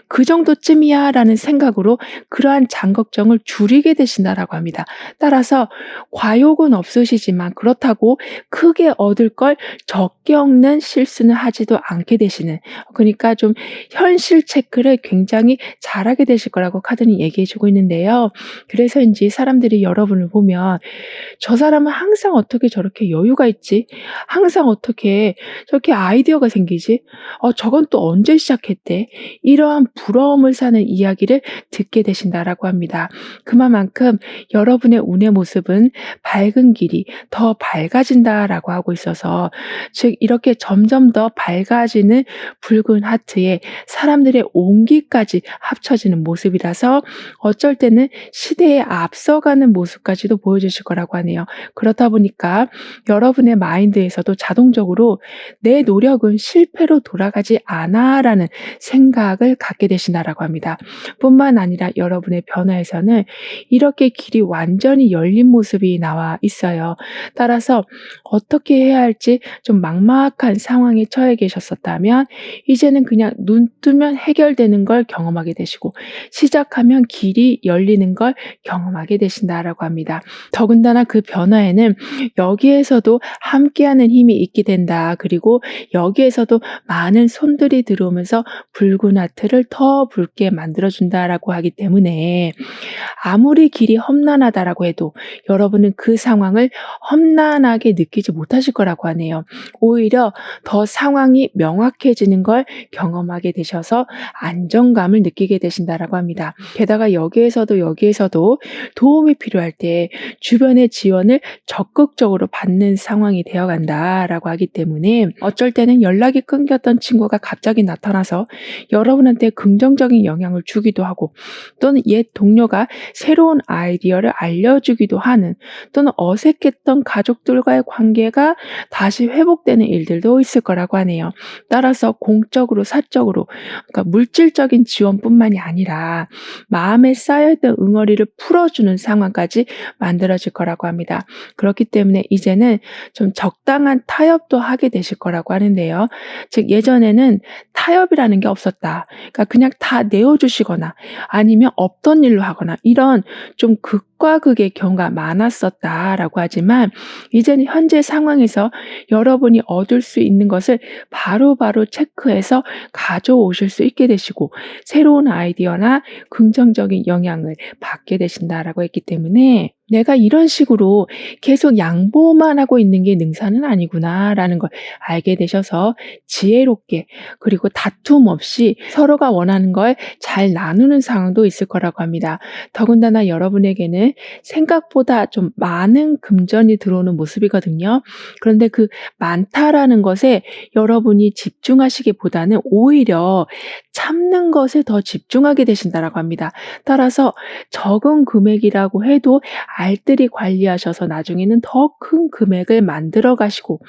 '그 정도쯤이야.'라는 생각으로 그러한 장걱정을 줄이게 되신다라고 합니다. 따라서 과욕은 없으시지만 그렇다고 크게 얻을 걸 적게 얻는 실수는 하지도 않게 되시는, 그러니까 좀 현실 체크를 굉장히 잘하게 되실 거라고 카드는 얘기해 주고 있는데요. 그래서인지 사람들이 여러분을 보면 '저 사람은 항상 어떻게 저렇게 여유가 있지? 항상 어떻게 저렇게 아이디어가 생기지? 저건 또 언제 시작했대?' 이러한 부러움을 사는 이야기를 듣게 되신다라고 합니다. 그만큼 여러분의 운의 모습은 밝은 길이 더 밝아진다라고 하고 있어서, 즉 이렇게 점점 더 밝아지는 붉은 하트에 사람들의 온기까지 합쳐지는 모습이라서 어쩔 때는 시대에 앞서가는 모습까지도 보여주실 거라고 하네요. 그렇다 보니까 여러분의 마인드에서도 자동적으로 '내 노력은 실패로 돌아가지 않아.'라는 생각을 갖게 되신다라고 합니다. 뿐만 아니라 여러분의 변화에서는 이렇게 길이 완전히 열린 모습이 나와 있어요. 따라서 어떻게 해야 할지 좀 막막한 상황에 처해 계셨었다면 이제는 그냥 눈 뜨면 해결되는 걸 경험하게 되시고 시작하면 길이 열리는 걸 경험하게 되신다라고 합니다. 더군다나 그 변화에는 여기에서도 함께하는 힘이 있게 된다. 그리고 여기에서도 많은 손들이 들어오면서 붉은 하트를 더 붉게 만들어준다라고 하기 때문에 아무리 길이 험난하다라고 해도 여러분은 그 상황을 험난하게 느끼지 못하실 거라고 하네요. 오히려 더 상황이 명확해지는 걸 경험하게 되셔서 안정감을 느끼게 되신다라고 합니다. 게다가 여기에서도 도움이 필요할 때 주변의 지원을 적극적으로 받는 상황이 되어간다라고 하기 때문에 어쩔 때는 연락이 끊겼던 친구가 갑자기 나타나서 여러분한테 긍정적인 영향을 주기도 하고, 또는 옛 동료가 새로운 아이디어를 알려주기도 하는, 또는 어색했던 가족들과의 관계가 다시 회복되는 일들도 있을 거라고 하네요. 따라서 공적으로 사적으로, 그러니까 물질적인 지원뿐만이 아니라 마음에 쌓여있던 응어리를 풀어주는 상황까지 만들어질 거라고 합니다. 그렇기 때문에 이제는 좀 적당한 타협도 하게 되실 거라고 하는데요. 즉 예전에는 타협이라는 게 없었다. 그러니까 그냥 다 내어주시거나 아니면 없던 일로 하거나 이런 좀 극과 극의 경우가 많았었다라고 하지만, 이제는 현재 상황에서 여러분이 얻을 수 있는 것을 바로바로 체크해서 가져오실 수 있게 되시고 새로운 아이디어나 긍정적인 영향을 받게 되신다라고 했기 때문에, 내가 이런 식으로 계속 양보만 하고 있는 게 능사는 아니구나라는 걸 알게 되셔서 지혜롭게, 그리고 다툼 없이 서로가 원하는 걸 잘 나누는 상황도 있을 거라고 합니다. 더군다나 여러분에게는 생각보다 좀 많은 금전이 들어오는 모습이거든요. 그런데 그 많다라는 것에 여러분이 집중하시기보다는 오히려 참는 것에 더 집중하게 되신다라고 합니다. 따라서 적은 금액이라고 해도 알뜰히 관리하셔서 나중에는 더 큰 금액을 만들어 가시고,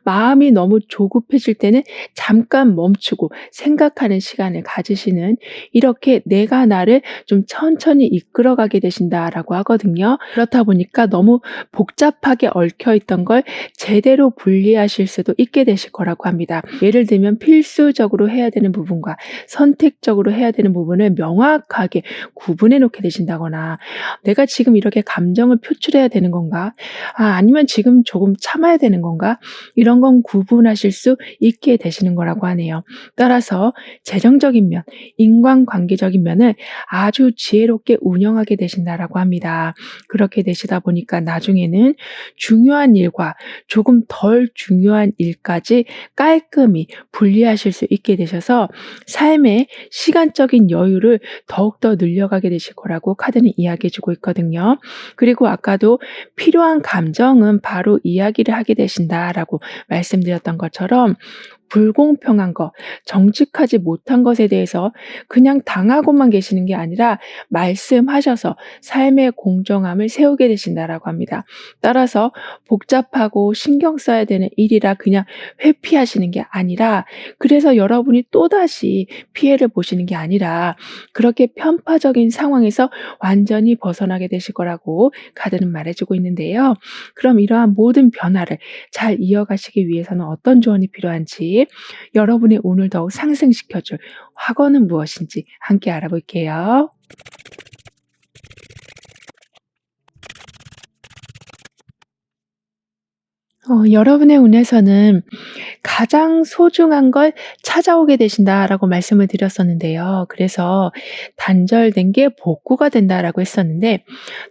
마음이 너무 조급해질 때는 잠깐 멈추고 생각하는 시간을 가지시는, 이렇게 내가 나를 좀 천천히 이끌어가게 되신다라고 하거든요. 그렇다 보니까 너무 복잡하게 얽혀있던 걸 제대로 분리하실 수도 있게 되실 거라고 합니다. 예를 들면 필수적으로 해야 되는 부분과 선택적으로 해야 되는 부분을 명확하게 구분해 놓게 되신다거나, 내가 지금 이렇게 감정을 표출해야 되는 건가? 아니면 지금 조금 참아야 되는 건가? 이런 건 구분하실 수 있게 되시는 거라고 하네요. 따라서 재정적인 면, 인간관계적인 면을 아주 지혜롭게 운영하게 되신다라고 합니다. 합니다. 그렇게 되시다 보니까 나중에는 중요한 일과 조금 덜 중요한 일까지 깔끔히 분리하실 수 있게 되셔서 삶의 시간적인 여유를 더욱더 늘려가게 되실 거라고 카드는 이야기해 주고 있거든요. 그리고 아까도 필요한 감정은 바로 이야기를 하게 되신다라고 말씀드렸던 것처럼 불공평한 것, 정직하지 못한 것에 대해서 그냥 당하고만 계시는 게 아니라 말씀하셔서 삶의 공정함을 세우게 되신다라고 합니다. 따라서 복잡하고 신경 써야 되는 일이라 그냥 회피하시는 게 아니라 그래서 여러분이 또다시 피해를 보시는 게 아니라 그렇게 편파적인 상황에서 완전히 벗어나게 되실 거라고 카드는 말해주고 있는데요. 그럼 이러한 모든 변화를 잘 이어가시기 위해서는 어떤 조언이 필요한지 여러분의 운을 더욱 상승시켜 줄 확언은 무엇인지 함께 알아볼게요. 여러분의 운에서는 가장 소중한 걸 찾아오게 되신다라고 말씀을 드렸었는데요. 그래서 단절된 게 복구가 된다라고 했었는데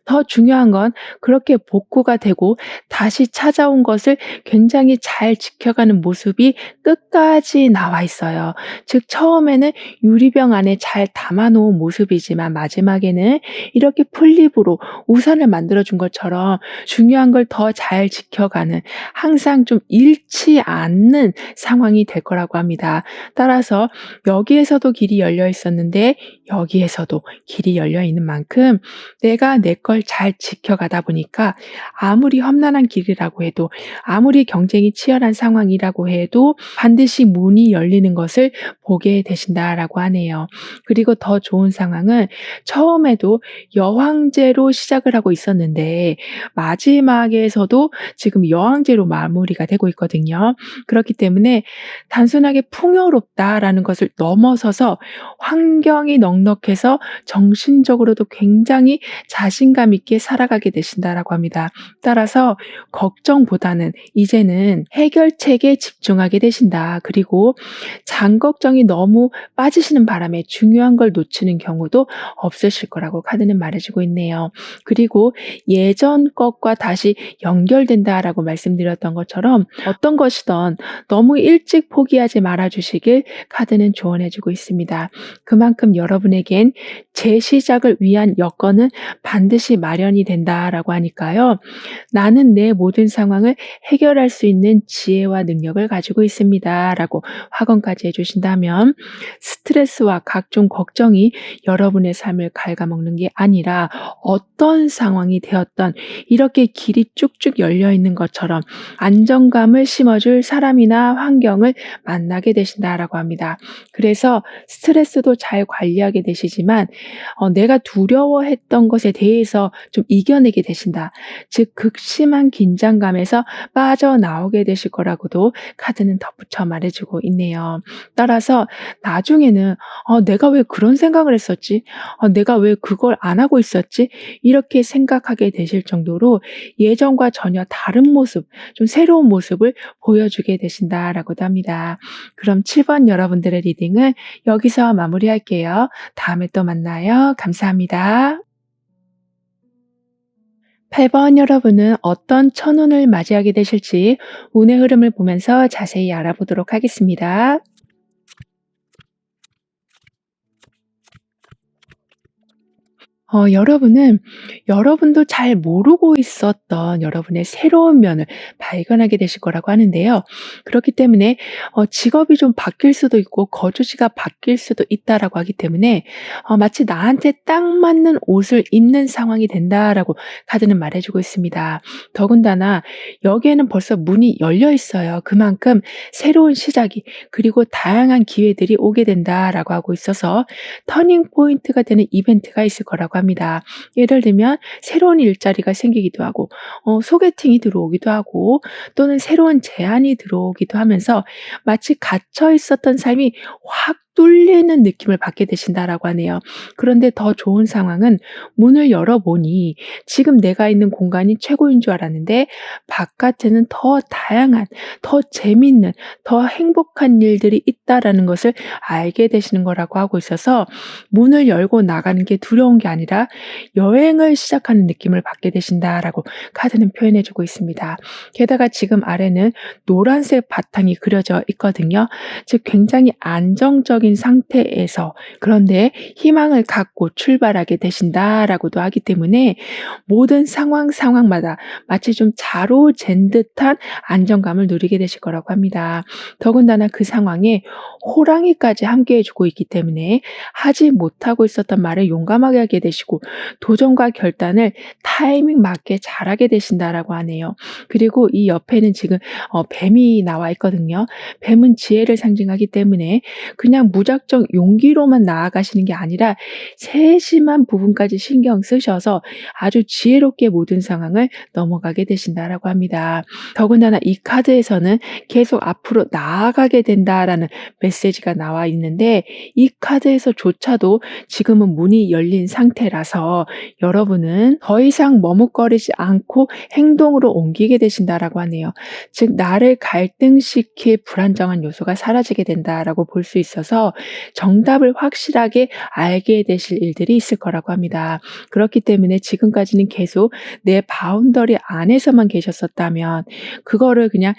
더 중요한 건 그렇게 복구가 되고 다시 찾아온 것을 굉장히 잘 지켜가는 모습이 끝까지 나와 있어요. 즉 처음에는 유리병 안에 잘 담아 놓은 모습이지만 마지막에는 이렇게 풀립으로 우산을 만들어 준 것처럼 중요한 걸 더 잘 지켜가는 항상 좀 잃지 않는 상황이 될 거라고 합니다. 따라서 여기에서도 길이 열려 있었는데 여기에서도 길이 열려 있는 만큼 내가 내 걸 잘 지켜가다 보니까 아무리 험난한 길이라고 해도 아무리 경쟁이 치열한 상황이라고 해도 반드시 문이 열리는 것을 보게 되신다라고 하네요. 그리고 더 좋은 상황은 처음에도 여황제로 시작을 하고 있었는데 마지막에서도 지금 여황제로 마무리가 되고 있거든요. 그렇기 때문에 단순하게 풍요롭다라는 것을 넘어서서 환경이 넉넉해서 정신적으로도 굉장히 자신감 있게 살아가게 되신다라고 합니다. 따라서 걱정보다는 이제는 해결책에 집중하게 되신다. 그리고 장 걱정이 너무 빠지시는 바람에 중요한 걸 놓치는 경우도 없으실 거라고 카드는 말해주고 있네요. 그리고 예전 것과 다시 연결된다라고 말씀드렸던 것처럼 어떤 것이든 너무 일찍 포기하지 말아 주시길 카드는 조언해 주고 있습니다. 그만큼 여러분에겐 재시작을 위한 여건은 반드시 마련이 된다라고 하니까요. 나는 내 모든 상황을 해결할 수 있는 지혜와 능력을 가지고 있습니다라고 확언까지 해주신다면 스트레스와 각종 걱정이 여러분의 삶을 갉아먹는 게 아니라 어떤 상황이 되었던 이렇게 길이 쭉쭉 열려 있는 것처럼 안정감을 심어줄 사람이나 환경을 만나게 되신다라고 합니다. 그래서 스트레스도 잘 관리하게 되시지만 내가 두려워했던 것에 대해서 좀 이겨내게 되신다. 즉 극심한 긴장감에서 빠져나오게 되실 거라고도 카드는 덧붙여 말해주고 있네요. 따라서 나중에는 내가 왜 그런 생각을 했었지? 내가 왜 그걸 안 하고 있었지? 이렇게 생각하게 되실 정도로 예전과 전혀 다른 모습, 좀 새로운 모습을 보여주게 되신다라고도 합니다. 그럼 7번 여러분들의 리딩은 여기서 마무리할게요. 다음에 또 만나요. 감사합니다. 8번 여러분은 어떤 천운을 맞이하게 되실지 운의 흐름을 보면서 자세히 알아보도록 하겠습니다. 여러분은 여러분도 잘 모르고 있었던 여러분의 새로운 면을 발견하게 되실 거라고 하는데요. 그렇기 때문에 직업이 좀 바뀔 수도 있고 거주지가 바뀔 수도 있다라고 하기 때문에 마치 나한테 딱 맞는 옷을 입는 상황이 된다라고 카드는 말해주고 있습니다. 더군다나 여기에는 벌써 문이 열려 있어요. 그만큼 새로운 시작이 그리고 다양한 기회들이 오게 된다라고 하고 있어서 터닝 포인트가 되는 이벤트가 있을 거라고 합니다. 예를 들면 새로운 일자리가 생기기도 하고 소개팅이 들어오기도 하고 또는 새로운 제안이 들어오기도 하면서 마치 갇혀 있었던 삶이 확 뚫리는 느낌을 받게 되신다라고 하네요. 그런데 더 좋은 상황은 문을 열어보니 지금 내가 있는 공간이 최고인 줄 알았는데 바깥에는 더 다양한, 더 재밌는, 더 행복한 일들이 있다라는 것을 알게 되시는 거라고 하고 있어서 문을 열고 나가는 게 두려운 게 아니라 여행을 시작하는 느낌을 받게 되신다라고 카드는 표현해 주고 있습니다. 게다가 지금 아래는 노란색 바탕이 그려져 있거든요. 즉 굉장히 안정적인 상태에서 그런데 희망을 갖고 출발하게 되신다라고도 하기 때문에 모든 상황마다 마치 좀 자로잰 듯한 안정감을 누리게 되실 거라고 합니다. 더군다나 그 상황에 호랑이까지 함께해 주고 있기 때문에 하지 못하고 있었던 말을 용감하게 하게 되시고 도전과 결단을 타이밍 맞게 잘하게 되신다라고 하네요. 그리고 이 옆에는 지금 뱀이 나와 있거든요. 뱀은 지혜를 상징하기 때문에 그냥 무작정 용기로만 나아가시는 게 아니라 세심한 부분까지 신경 쓰셔서 아주 지혜롭게 모든 상황을 넘어가게 되신다라고 합니다. 더군다나 이 카드에서는 계속 앞으로 나아가게 된다라는 메시지가 나와 있는데 이 카드에서조차도 지금은 문이 열린 상태라서 여러분은 더 이상 머뭇거리지 않고 행동으로 옮기게 되신다라고 하네요. 즉 나를 갈등시킬 불안정한 요소가 사라지게 된다라고 볼 수 있어서 정답을 확실하게 알게 되실 일들이 있을 거라고 합니다. 그렇기 때문에 지금까지는 계속 내 바운더리 안에서만 계셨었다면 그거를 그냥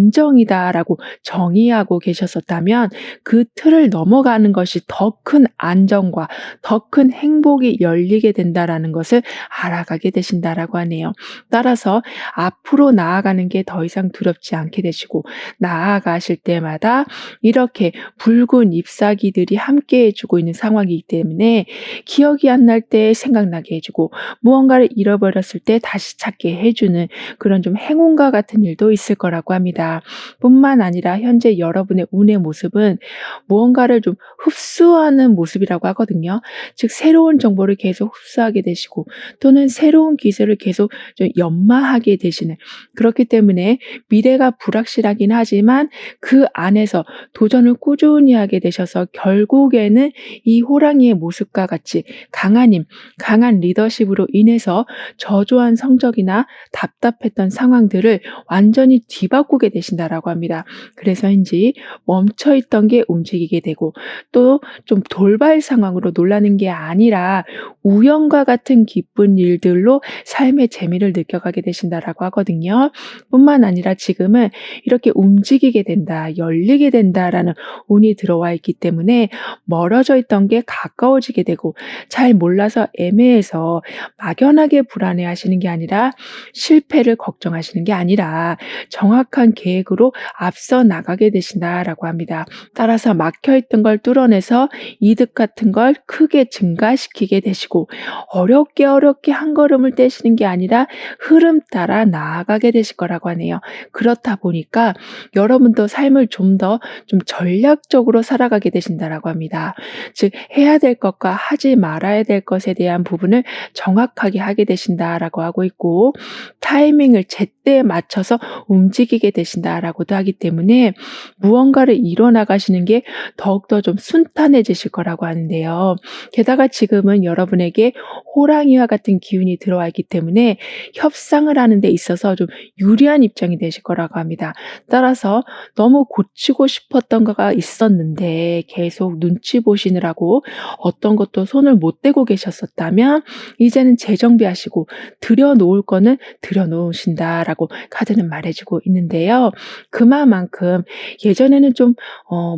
안정이다라고 정의하고 계셨었다면 그 틀을 넘어가는 것이 더 큰 안정과 더 큰 행복이 열리게 된다라는 것을 알아가게 되신다라고 하네요. 따라서 앞으로 나아가는 게 더 이상 두렵지 않게 되시고 나아가실 때마다 이렇게 붉은 잎사귀들이 함께해 주고 있는 상황이기 때문에 기억이 안 날 때 생각나게 해주고 무언가를 잃어버렸을 때 다시 찾게 해주는 그런 좀 행운과 같은 일도 있을 거라고 합니다. 뿐만 아니라 현재 여러분의 운의 모습은 무언가를 좀 흡수하는 모습이라고 하거든요. 즉 새로운 정보를 계속 흡수하게 되시고 또는 새로운 기술을 계속 좀 연마하게 되시는 그렇기 때문에 미래가 불확실하긴 하지만 그 안에서 도전을 꾸준히 하게 되셔서 결국에는 이 호랑이의 모습과 같이 강한 힘, 강한 리더십으로 인해서 저조한 성적이나 답답했던 상황들을 완전히 뒤바꾸게 되신다라고 합니다. 그래서인지 멈춰있던 게 움직이게 되고 또 좀 돌발 상황으로 놀라는 게 아니라 우연과 같은 기쁜 일들로 삶의 재미를 느껴가게 되신다라고 하거든요. 뿐만 아니라 지금은 이렇게 움직이게 된다, 열리게 된다라는 운이 들어와 있기 때문에 멀어져 있던 게 가까워지게 되고 잘 몰라서 애매해서 막연하게 불안해하시는 게 아니라 실패를 걱정하시는 게 아니라 정확한 계획으로 앞서 나가게 되신다라고 합니다. 따라서 막혀있던 걸 뚫어내서 이득 같은 걸 크게 증가시키게 되시고 어렵게 한 걸음을 떼시는 게 아니라 흐름 따라 나아가게 되실 거라고 하네요. 그렇다 보니까 여러분도 삶을 좀 더 좀 전략적으로 살아가게 되신다라고 합니다. 즉 해야 될 것과 하지 말아야 될 것에 대한 부분을 정확하게 하게 되신다라고 하고 있고 타이밍을 제때에 맞춰서 움직이게 되신다라고도 하기 때문에 무언가를 이뤄나가시는 게 더욱더 좀 순탄해지실 거라고 하는데요. 게다가 지금은 여러분에게 호랑이와 같은 기운이 들어와 있기 때문에 협상을 하는 데 있어서 좀 유리한 입장이 되실 거라고 합니다. 따라서 너무 고치고 싶었던 거가 있었는데 계속 눈치 보시느라고 어떤 것도 손을 못 대고 계셨었다면 이제는 재정비하시고 들여놓을 거는 들여놓으신다라고 카드는 말해주고 있는데요. 그만큼 예전에는 좀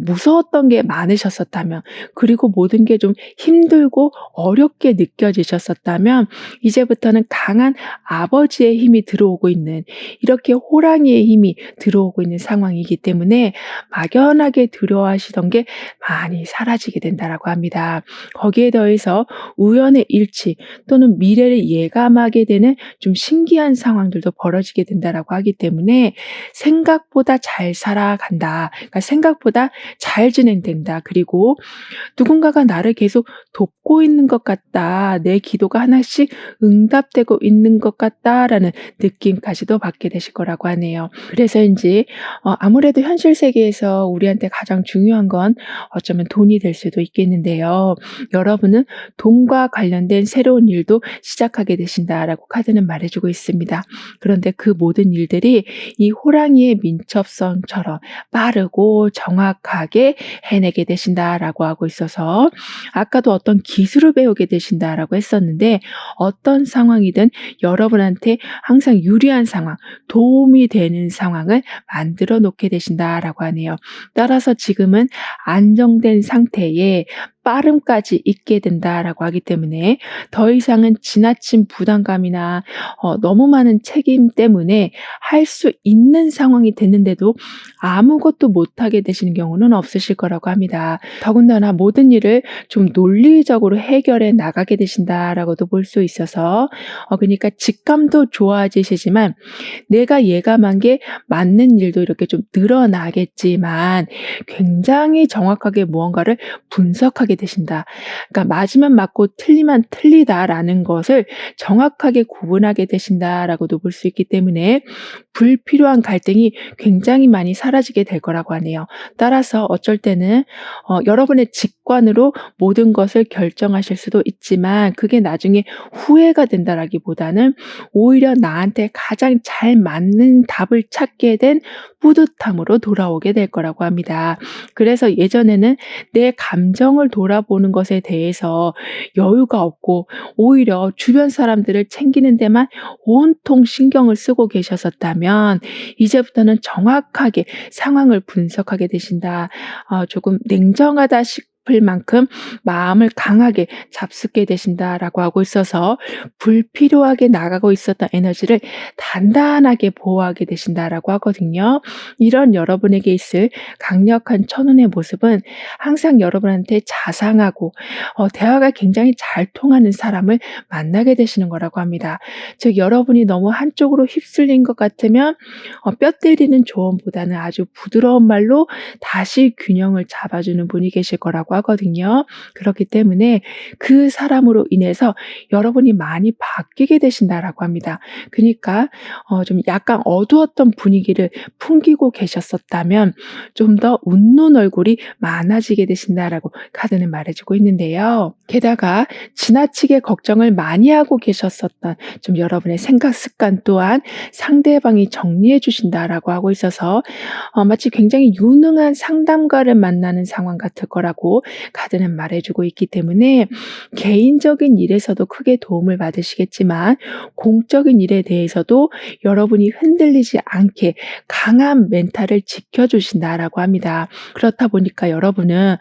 무서웠던 게 많으셨었다면 그리고 모든 게 좀 힘들고 어렵게 느껴지셨었다면 이제부터는 강한 아버지의 힘이 들어오고 있는 이렇게 호랑이의 힘이 들어오고 있는 상황이기 때문에 막연하게 두려워하시던 게 많이 사라지게 된다라고 합니다. 거기에 더해서 우연의 일치 또는 미래를 예감하게 되는 좀 신기한 상황들도 벌어지게 된다라고 하기 때문에 생각보다 잘 살아간다. 그러니까 생각보다 잘 진행된다. 그리고 누군가가 나를 계속 돕고 있는 것 같다. 내 기도가 하나씩 응답되고 있는 것 같다라는 느낌까지도 받게 되실 거라고 하네요. 그래서인지 아무래도 현실 세계에서 우리한테 가장 중요한 건 어쩌면 돈이 될 수도 있겠는데요. 여러분은 돈과 관련된 새로운 일도 시작하게 되신다라고 카드는 말해주고 있습니다. 그런데 그 모든 일들이 이 호랑이의 민첩성처럼 빠르고 정확하게 해내게 되신다라고 하고 있어서, 아까도 어떤 기술을 배우게 되신다라고 했었는데 어떤 상황이든 여러분한테 항상 유리한 상황, 도움이 되는 상황을 만들어 놓게 되신다라고 하네요. 따라서 지금은 안정된 상태에 빠름까지 있게 된다라고 하기 때문에 더 이상은 지나친 부담감이나 너무 많은 책임 때문에 할 수 있는 상황이 됐는데도 아무것도 못하게 되시는 경우는 없으실 거라고 합니다. 더군다나 모든 일을 좀 논리적으로 해결해 나가게 되신다라고도 볼 수 있어서, 그러니까 직감도 좋아지시지만 내가 예감한 게 맞는 일도 이렇게 좀 늘어나겠지만 굉장히 정확하게 무언가를 분석하게 되신다. 그러니까 맞으면 맞고 틀리면 틀리다라는 것을 정확하게 구분하게 되신다라고도 볼 수 있기 때문에 불필요한 갈등이 굉장히 많이 사라지게 될 거라고 하네요. 따라서 어쩔 때는 여러분의 직관으로 모든 것을 결정하실 수도 있지만 그게 나중에 후회가 된다라기보다는 오히려 나한테 가장 잘 맞는 답을 찾게 된 뿌듯함으로 돌아오게 될 거라고 합니다. 그래서 예전에는 내 감정을 돌아보는 것에 대해서 여유가 없고 오히려 주변 사람들을 챙기는 데만 온통 신경을 쓰고 계셨었다면 이제부터는 정확하게 상황을 분석하게 되신다. 조금 냉정하다 싶을 만큼 마음을 강하게 잡숫게 되신다라고 하고 있어서 불필요하게 나가고 있었던 에너지를 단단하게 보호하게 되신다라고 하거든요. 이런 여러분에게 있을 강력한 천운의 모습은 항상 여러분한테 자상하고 대화가 굉장히 잘 통하는 사람을 만나게 되시는 거라고 합니다. 즉 여러분이 너무 한쪽으로 휩쓸린 것 같으면 뼈 때리는 조언보다는 아주 부드러운 말로 다시 균형을 잡아주는 분이 계실 거라고 하거든요. 그렇기 때문에 그 사람으로 인해서 여러분이 많이 바뀌게 되신다라고 합니다. 그러니까 좀 약간 어두웠던 분위기를 풍기고 계셨었다면 좀 더 웃는 얼굴이 많아지게 되신다라고 카드는 말해주고 있는데요. 게다가 지나치게 걱정을 많이 하고 계셨었던 좀 여러분의 생각 습관 또한 상대방이 정리해 주신다라고 하고 있어서 마치 굉장히 유능한 상담가를 만나는 상황 같을 거라고 카드는 말해주고 있기 때문에 개인적인 일에서도 크게 도움을 받으시겠지만 공적인 일에 대해서도 여러분이 흔들리지 않게 강한 멘탈을 지켜주신다라고 합니다. 그렇다 보니까 여러분은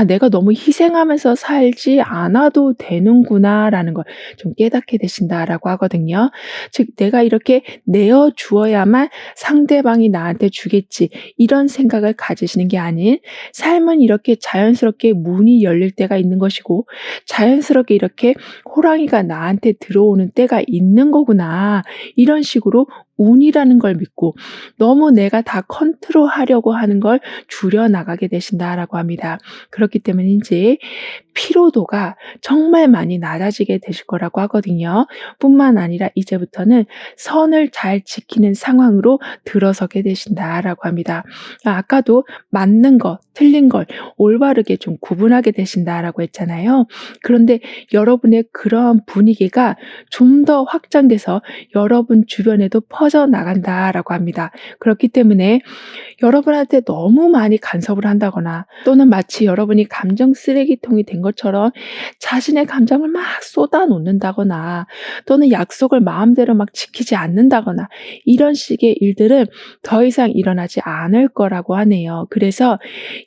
내가 너무 희생하면서 살지 않아도 되는구나라는 걸 좀 깨닫게 되신다라고 하거든요. 즉 내가 이렇게 내어 주어야만 상대방이 나한테 주겠지 이런 생각을 가지시는 게 아닌, 삶은 이렇게 자연스럽게 문이 열릴 때가 있는 것이고 자연스럽게 이렇게 호랑이가 나한테 들어오는 때가 있는 거구나, 이런 식으로 운이라는 걸 믿고 너무 내가 다 컨트롤하려고 하는 걸 줄여나가게 되신다라고 합니다. 그렇기 때문인지 피로도가 정말 많이 낮아지게 되실 거라고 하거든요. 뿐만 아니라 이제부터는 선을 잘 지키는 상황으로 들어서게 되신다라고 합니다. 아까도 맞는 것, 틀린 걸 올바르게 좀 구분하게 되신다라고 했잖아요. 그런데 여러분의 그러한 분위기가 좀 더 확장돼서 여러분 주변에도 퍼져나간다라고 합니다. 그렇기 때문에 여러분한테 너무 많이 간섭을 한다거나 또는 마치 여러분이 감정 쓰레기통이 된 것처럼 자신의 감정을 막 쏟아놓는다거나 또는 약속을 마음대로 막 지키지 않는다거나 이런 식의 일들은 더 이상 일어나지 않을 거라고 하네요. 그래서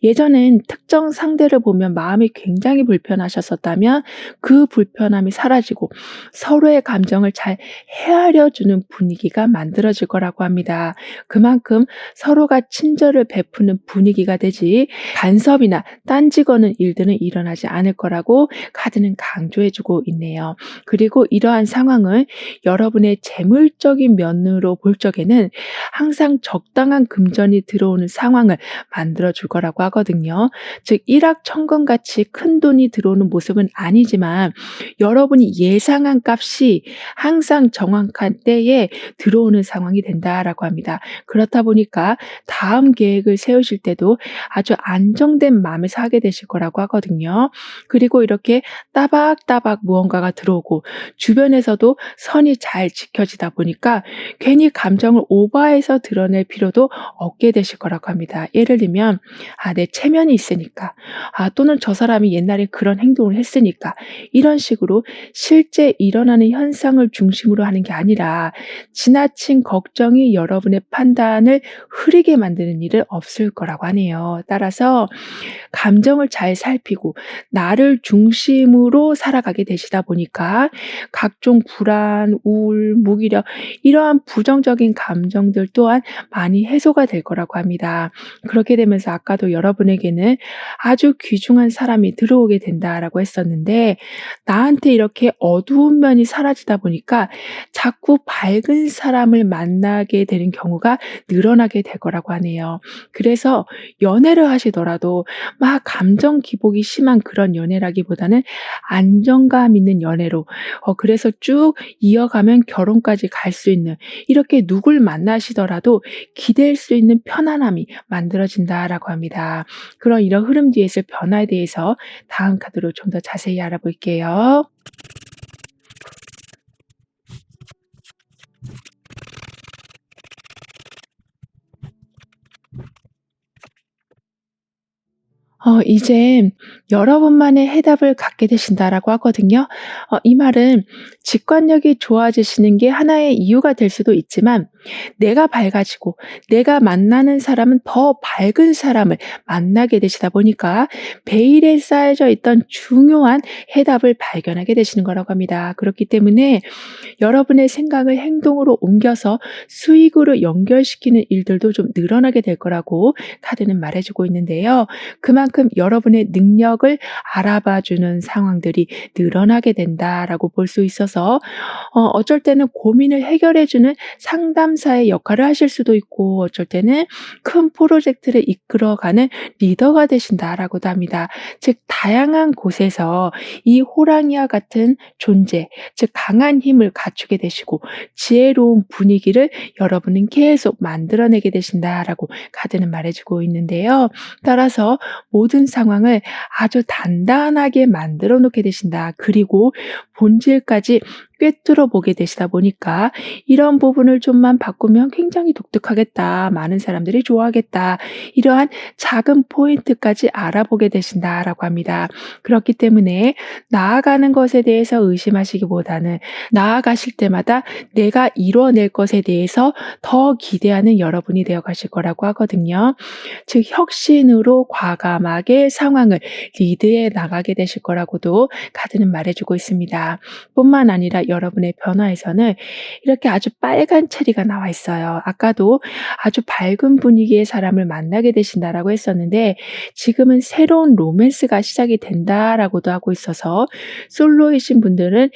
예전엔 특정 상대를 보면 마음이 굉장히 불편하셨었다면 그 불편함이 사라지고 서로의 감정을 잘 헤아려 주는 분위기가 만들어질 거라고 합니다. 그만큼 서로가 친절을 베푸는 분위기가 되지 간섭이나 딴지거는 일들은 일어나지 않을 거라고 카드는 강조해주고 있네요. 그리고 이러한 상황을 여러분의 재물적인 면으로 볼 적에는 항상 적당한 금전이 들어오는 상황을 만들어줄 거라고 하거든요. 즉 일확천금같이 큰 돈이 들어오는 모습은 아니지만 여러분이 예상한 값이 항상 정확한 때에 들어오는 상황이 된다라고 합니다. 그렇다 보니까 다음 계획을 세우실 때도 아주 안정된 마음에서 하게 되실 거라고 하거든요. 그리고 이렇게 따박따박 무언가가 들어오고 주변에서도 선이 잘 지켜지다 보니까 괜히 감정을 오버해서 드러낼 필요도 없게 되실 거라고 합니다. 예를 들면 내 체면이 있으니까, 또는 저 사람이 옛날에 그런 행동을 했으니까, 이런 식으로 실제 일어나는 현상을 중심으로 하는 게 아니라 지나친 걱정이 여러분의 판단을 흐리게 만드는 일은 없을 거라고 하네요. 따라서 감정을 잘 살피고 나를 중심으로 살아가게 되시다 보니까 각종 불안, 우울, 무기력, 이러한 부정적인 감정들 또한 많이 해소가 될 거라고 합니다. 그렇게 되면서 아까도 여러분에게는 아주 귀중한 사람이 들어오게 된다라고 했었는데, 나한테 이렇게 어두운 면이 사라지다 보니까 자꾸 밝은 사람을 만나게 되는 경우가 늘어나게 될 거라고 하네요. 그래서 연애를 하시더라도 막 감정 기복이 심한 그런 연애라기보다는 안정감 있는 연애로, 그래서 쭉 이어가면 결혼까지 갈 수 있는, 이렇게 누굴 만나시더라도 기댈 수 있는 편안함이 만들어진다라고 합니다. 그런 이런 흐름 뒤에 있을 변화에 대해서 다음 카드로 좀 더 자세히 알아볼게요. 이제 여러분만의 해답을 갖게 되신다라고 하거든요. 이 말은 직관력이 좋아지시는 게 하나의 이유가 될 수도 있지만, 내가 밝아지고 내가 만나는 사람은 더 밝은 사람을 만나게 되시다 보니까 베일에 쌓여져 있던 중요한 해답을 발견하게 되시는 거라고 합니다. 그렇기 때문에 여러분의 생각을 행동으로 옮겨서 수익으로 연결시키는 일들도 좀 늘어나게 될 거라고 카드는 말해주고 있는데요. 그만큼 여러분의 능력을 알아봐주는 상황들이 늘어나게 된다라고 볼 수 있어서, 어쩔 때는 고민을 해결해주는 상담사의 역할을 하실 수도 있고, 어쩔 때는 큰 프로젝트를 이끌어가는 리더가 되신다라고도 합니다. 즉 다양한 곳에서 이 호랑이와 같은 존재, 즉 강한 힘을 갖추게 되시고 지혜로운 분위기를 여러분은 계속 만들어내게 되신다라고 카드는 말해주고 있는데요. 따라서 모든 상황을 아주 단단하게 만들어 놓게 되신다. 그리고 본질까지 꿰뚫어 보게 되시다 보니까 이런 부분을 좀만 바꾸면 굉장히 독특하겠다, 많은 사람들이 좋아하겠다, 이러한 작은 포인트까지 알아보게 되신다라고 합니다. 그렇기 때문에 나아가는 것에 대해서 의심하시기보다는 나아가실 때마다 내가 이뤄낼 것에 대해서 더 기대하는 여러분이 되어 가실 거라고 하거든요. 즉 혁신으로 과감하게 상황을 리드해 나가게 되실 거라고도 카드는 말해주고 있습니다. 뿐만 아니라 여러분의 변화에서는 이렇게 아주 빨간 체리가 나와 있어요. 아까도 아주 밝은 분위기의 사람을 만나게 되신다라고 했었는데, 지금은 새로운 로맨스가 시작이 된다라고도 하고 있어서, 솔로이신 분들은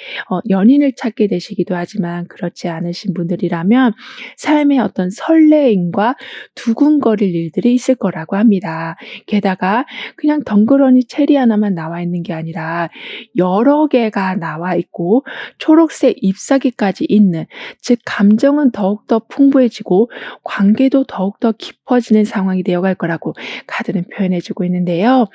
연인을 찾게 되시기도 하지만, 그렇지 않으신 분들이라면 삶의 어떤 설레임과 두근거릴 일들이 있을 거라고 합니다. 게다가 그냥 덩그러니 체리 하나만 나와 있는 게 아니라 여러 개가 나와 있고 초록색 잎사귀까지 있는, 즉 감정은 더욱더 풍부해지고 관계도 더욱더 깊어지는 상황이 되어갈 거라고 카드는 표현해주고 있는데요.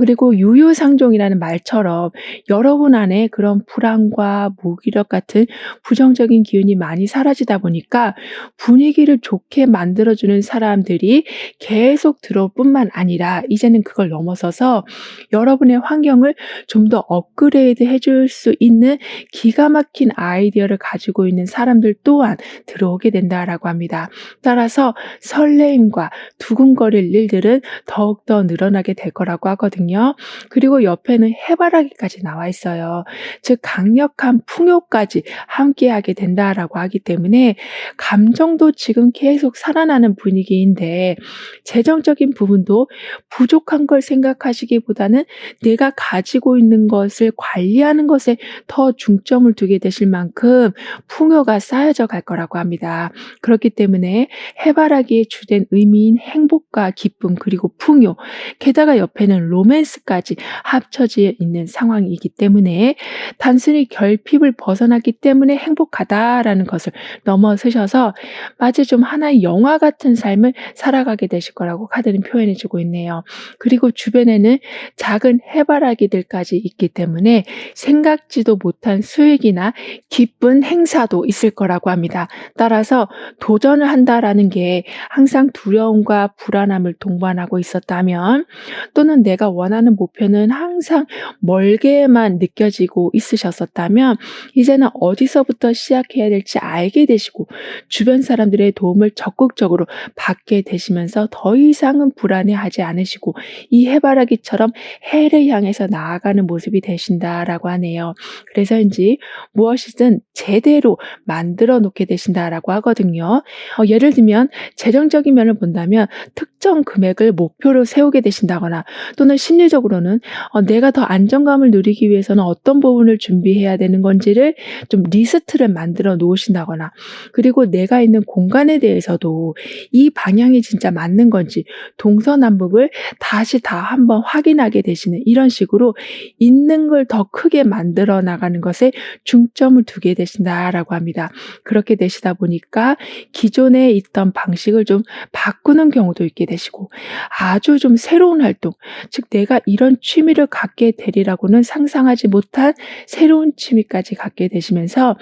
그리고 유유상종이라는 말처럼 여러분 안에 그런 불안과 무기력 같은 부정적인 기운이 많이 사라지다 보니까 분위기를 좋게 만들어주는 사람들이 계속 들어올 뿐만 아니라, 이제는 그걸 넘어서서 여러분의 환경을 좀 더 업그레이드 해줄 수 있는 기가 막힌 아이디어를 가지고 있는 사람들 또한 들어오게 된다라고 합니다. 따라서 설레임과 두근거릴 일들은 더욱더 늘어나게 될 거라고 하거든요. 그리고 옆에는 해바라기까지 나와 있어요. 즉 강력한 풍요까지 함께하게 된다라고 하기 때문에 감정도 지금 계속 살아나는 분위기인데, 재정적인 부분도 부족한 걸 생각하시기보다는 내가 가지고 있는 것을 관리하는 것에 더 중점을 두게 되실 만큼 풍요가 쌓여져 갈 거라고 합니다. 그렇기 때문에 해바라기의 주된 의미인 행복과 기쁨 그리고 풍요, 게다가 옆에는 로맨스까지 합쳐져 있는 상황이기 때문에 단순히 결핍을 벗어났기 때문에 행복하다라는 것을 넘어서셔서 마치 좀 하나의 영화 같은 삶을 살아가게 되실 거라고 카드는 표현해 주고 있네요. 그리고 주변에는 작은 해바라기들까지 있기 때문에 생각지도 못한 수익이나 기쁜 행사도 있을 거라고 합니다. 따라서 도전을 한다라는 게 항상 두려움과 불안함을 동반하고 있었다면, 또는 내가 원하는 목표는 항상 멀게만 느껴지고 있으셨었다면, 이제는 어디서부터 시작해야 될지 알게 되시고 주변 사람들의 도움을 적극적으로 받게 되시면서 더 이상은 불안해하지 않으시고 이 해바라기처럼 해를 향해서 나아가는 모습이 되신다라고 하네요. 그래서인지 무엇이든 제대로 만들어 놓게 되신다라고 하거든요. 예를 들면 재정적인 면을 본다면 특정 금액을 목표로 세우게 되신다거나, 또는 심리적으로는 내가 더 안정감을 누리기 위해서는 어떤 부분을 준비해야 되는 건지를 좀 리스트를 만들어 놓으신다거나, 그리고 내가 있는 공간에 대해서도 이 방향이 진짜 맞는 건지 동서남북을 다시 다 한번 확인하게 되시는, 이런 식으로 있는 걸 더 크게 만들어 나가는 것에 중점을 두게 되신다라고 합니다. 그렇게 되시다 보니까 기존에 있던 방식을 좀 바꾸는 경우도 있게 되시고, 아주 좀 새로운 활동, 즉 내가 이런 취미를 갖게 되리라고는 상상하지 못한 새로운 취미까지 갖게 되시면서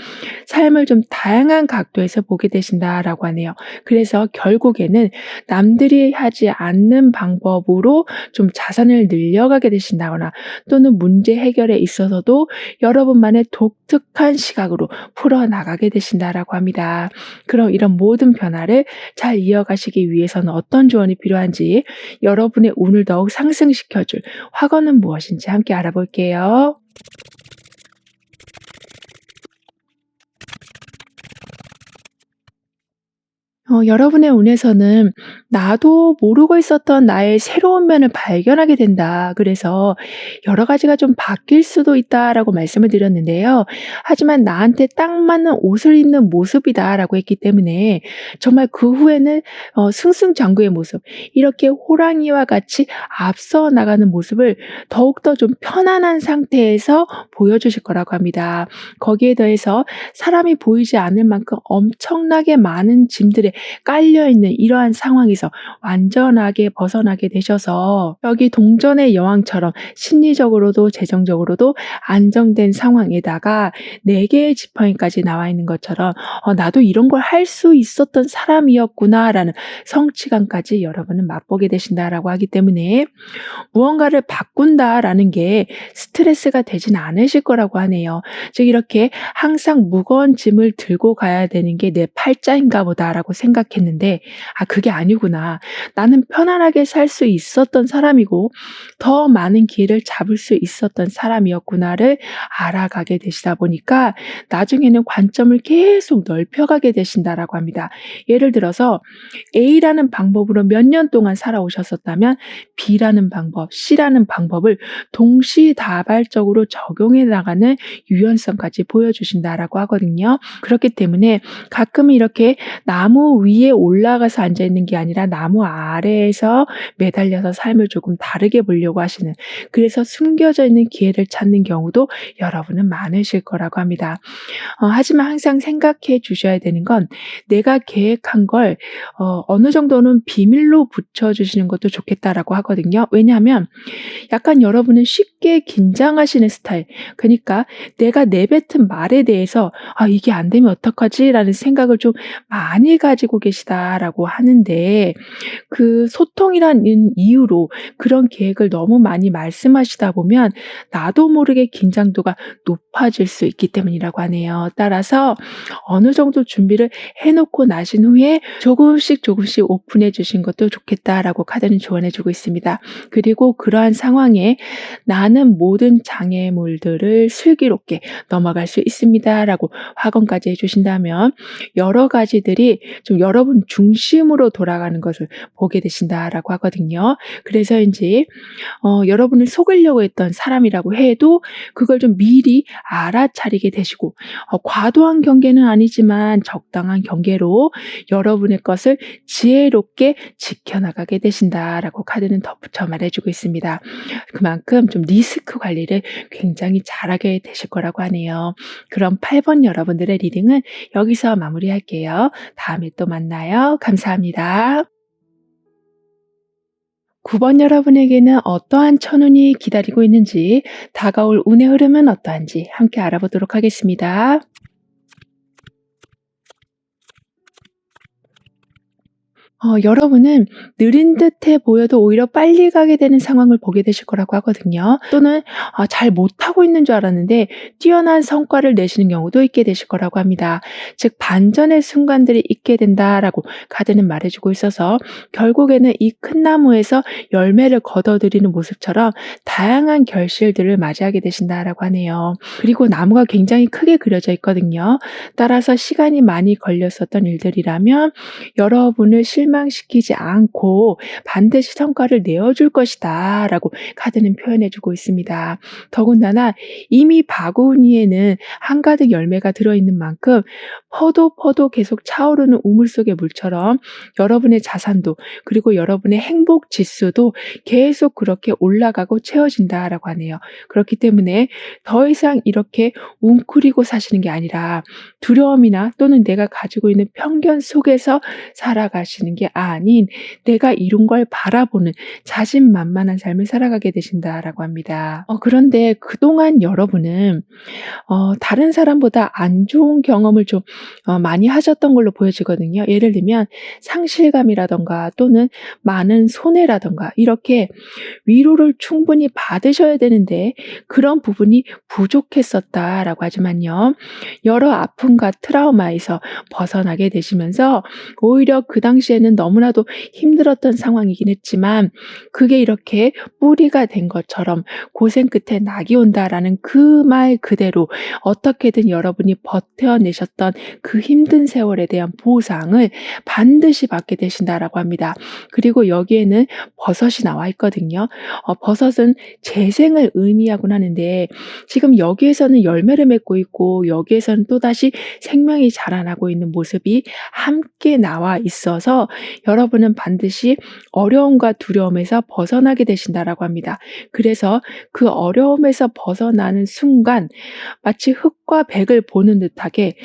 삶을 좀 다양한 각도에서 보게 되신다라고 하네요. 그래서 결국에는 남들이 하지 않는 방법으로 좀 자산을 늘려가게 되신다거나, 또는 문제 해결에 있어서도 여러분만의 독특한 시각으로 풀어나가게 되신다라고 합니다. 그럼 이런 모든 변화를 잘 이어가시기 위해서는 어떤 조언이 필요한지, 여러분의 운을 더욱 상승시켜줄 화건은 무엇인지 함께 알아볼게요. 여러분의 운에서는 나도 모르고 있었던 나의 새로운 면을 발견하게 된다. 그래서 여러 가지가 좀 바뀔 수도 있다라고 말씀을 드렸는데요. 하지만 나한테 딱 맞는 옷을 입는 모습이다라고 했기 때문에 정말 그 후에는 승승장구의 모습, 이렇게 호랑이와 같이 앞서 나가는 모습을 더욱더 좀 편안한 상태에서 보여주실 거라고 합니다. 거기에 더해서 사람이 보이지 않을 만큼 엄청나게 많은 짐들의 깔려있는 이러한 상황에서 완전하게 벗어나게 되셔서, 여기 동전의 여왕처럼 심리적으로도 재정적으로도 안정된 상황에다가 4개의 지팡이까지 나와 있는 것처럼 나도 이런 걸 할 수 있었던 사람이었구나 라는 성취감까지 여러분은 맛보게 되신다라고 하기 때문에 무언가를 바꾼다라는 게 스트레스가 되진 않으실 거라고 하네요. 즉 이렇게 항상 무거운 짐을 들고 가야 되는 게 내 팔자인가 보다라고 생각했는데, 그게 아니구나. 나는 편안하게 살 수 있었던 사람이고 더 많은 기회를 잡을 수 있었던 사람이었구나를 알아가게 되시다 보니까 나중에는 관점을 계속 넓혀가게 되신다라고 합니다. 예를 들어서 A라는 방법으로 몇 년 동안 살아오셨었다면 B라는 방법, C라는 방법을 동시다발적으로 적용해 나가는 유연성까지 보여주신다라고 하거든요. 그렇기 때문에 가끔은 이렇게 나무 위에 올라가서 앉아 있는 게 아니라 나무 아래에서 매달려서 삶을 조금 다르게 보려고 하시는, 그래서 숨겨져 있는 기회를 찾는 경우도 여러분은 많으실 거라고 합니다. 하지만 항상 생각해 주셔야 되는 건, 내가 계획한 걸 어느 정도는 비밀로 붙여주시는 것도 좋겠다라고 하거든요. 왜냐하면 약간 여러분은 쉽게 긴장하시는 스타일, 그러니까 내가 내뱉은 말에 대해서 이게 안 되면 어떡하지? 라는 생각을 좀 많이 가지고 계시다라고 하는데, 그 소통이라는 이유로 그런 계획을 너무 많이 말씀하시다 보면 나도 모르게 긴장도가 높아질 수 있기 때문이라고 하네요. 따라서 어느 정도 준비를 해놓고 나신 후에 조금씩 조금씩 오픈해 주신 것도 좋겠다라고 카드는 조언해 주고 있습니다. 그리고 그러한 상황에 나는 모든 장애물들을 슬기롭게 넘어갈 수 있습니다라고 화건까지 해주신다면 여러 가지들이 좀 좀 여러분 중심으로 돌아가는 것을 보게 되신다라고 하거든요. 그래서 인제 여러분을 속이려고 했던 사람이라고 해도 그걸 좀 미리 알아차리게 되시고 과도한 경계는 아니지만 적당한 경계로 여러분의 것을 지혜롭게 지켜나가게 되신다라고 카드는 덧붙여 말해 주고 있습니다. 그만큼 좀 리스크 관리를 굉장히 잘하게 되실 거라고 하네요. 그럼 8번 여러분들의 리딩은 여기서 마무리할게요. 다음에 또 만나요. 감사합니다. 9번 여러분에게는 어떠한 천운이 기다리고 있는지, 다가올 운의 흐름은 어떠한지 함께 알아보도록 하겠습니다. 여러분은 느린 듯해 보여도 오히려 빨리 가게 되는 상황을 보게 되실 거라고 하거든요. 또는 잘 못하고 있는 줄 알았는데 뛰어난 성과를 내시는 경우도 있게 되실 거라고 합니다. 즉 반전의 순간들이 있게 된다라고 카드는 말해 주고 있어서 결국에는 이 큰 나무에서 열매를 거둬들이는 모습처럼 다양한 결실들을 맞이하게 되신다라고 하네요. 그리고 나무가 굉장히 크게 그려져 있거든요. 따라서 시간이 많이 걸렸었던 일들이라면 여러분을 실망시키지 않고 반드시 성과를 내어줄 것이다 라고 카드는 표현해 주고 있습니다. 더군다나 이미 바구니에는 한가득 열매가 들어있는 만큼 퍼도 계속 차오르는 우물 속의 물처럼 여러분의 자산도, 그리고 여러분의 행복 지수도 계속 그렇게 올라가고 채워진다라고 하네요. 그렇기 때문에 더 이상 이렇게 웅크리고 사시는 게 아니라 두려움이나 또는 내가 가지고 있는 편견 속에서 살아가시는 게 아닌 내가 이룬 걸 바라보는 자신만만한 삶을 살아가게 되신다라고 합니다. 그런데 그동안 여러분은 다른 사람보다 안 좋은 경험을 좀 많이 하셨던 걸로 보여지거든요. 예를 들면 상실감이라든가 또는 많은 손해라든가 이렇게 위로를 충분히 받으셔야 되는데 그런 부분이 부족했었다라고 하지만요. 여러 아픔과 트라우마에서 벗어나게 되시면서 오히려 그 당시에는 너무나도 힘들었던 상황이긴 했지만 그게 이렇게 뿌리가 된 것처럼 고생 끝에 낙이 온다라는 그 말 그대로 어떻게든 여러분이 버텨내셨던 그 힘든 세월에 대한 보상을 반드시 받게 되신다라고 합니다. 그리고 여기에는 버섯이 나와 있거든요. 버섯은 재생을 의미하곤 하는데 지금 여기에서는 열매를 맺고 있고 여기에서는 또다시 생명이 자라나고 있는 모습이 함께 나와 있어서 여러분은 반드시 어려움과 두려움에서 벗어나게 되신다라고 합니다. 그래서 그 어려움에서 벗어나는 순간 마치 흙과 백을 보는 듯하게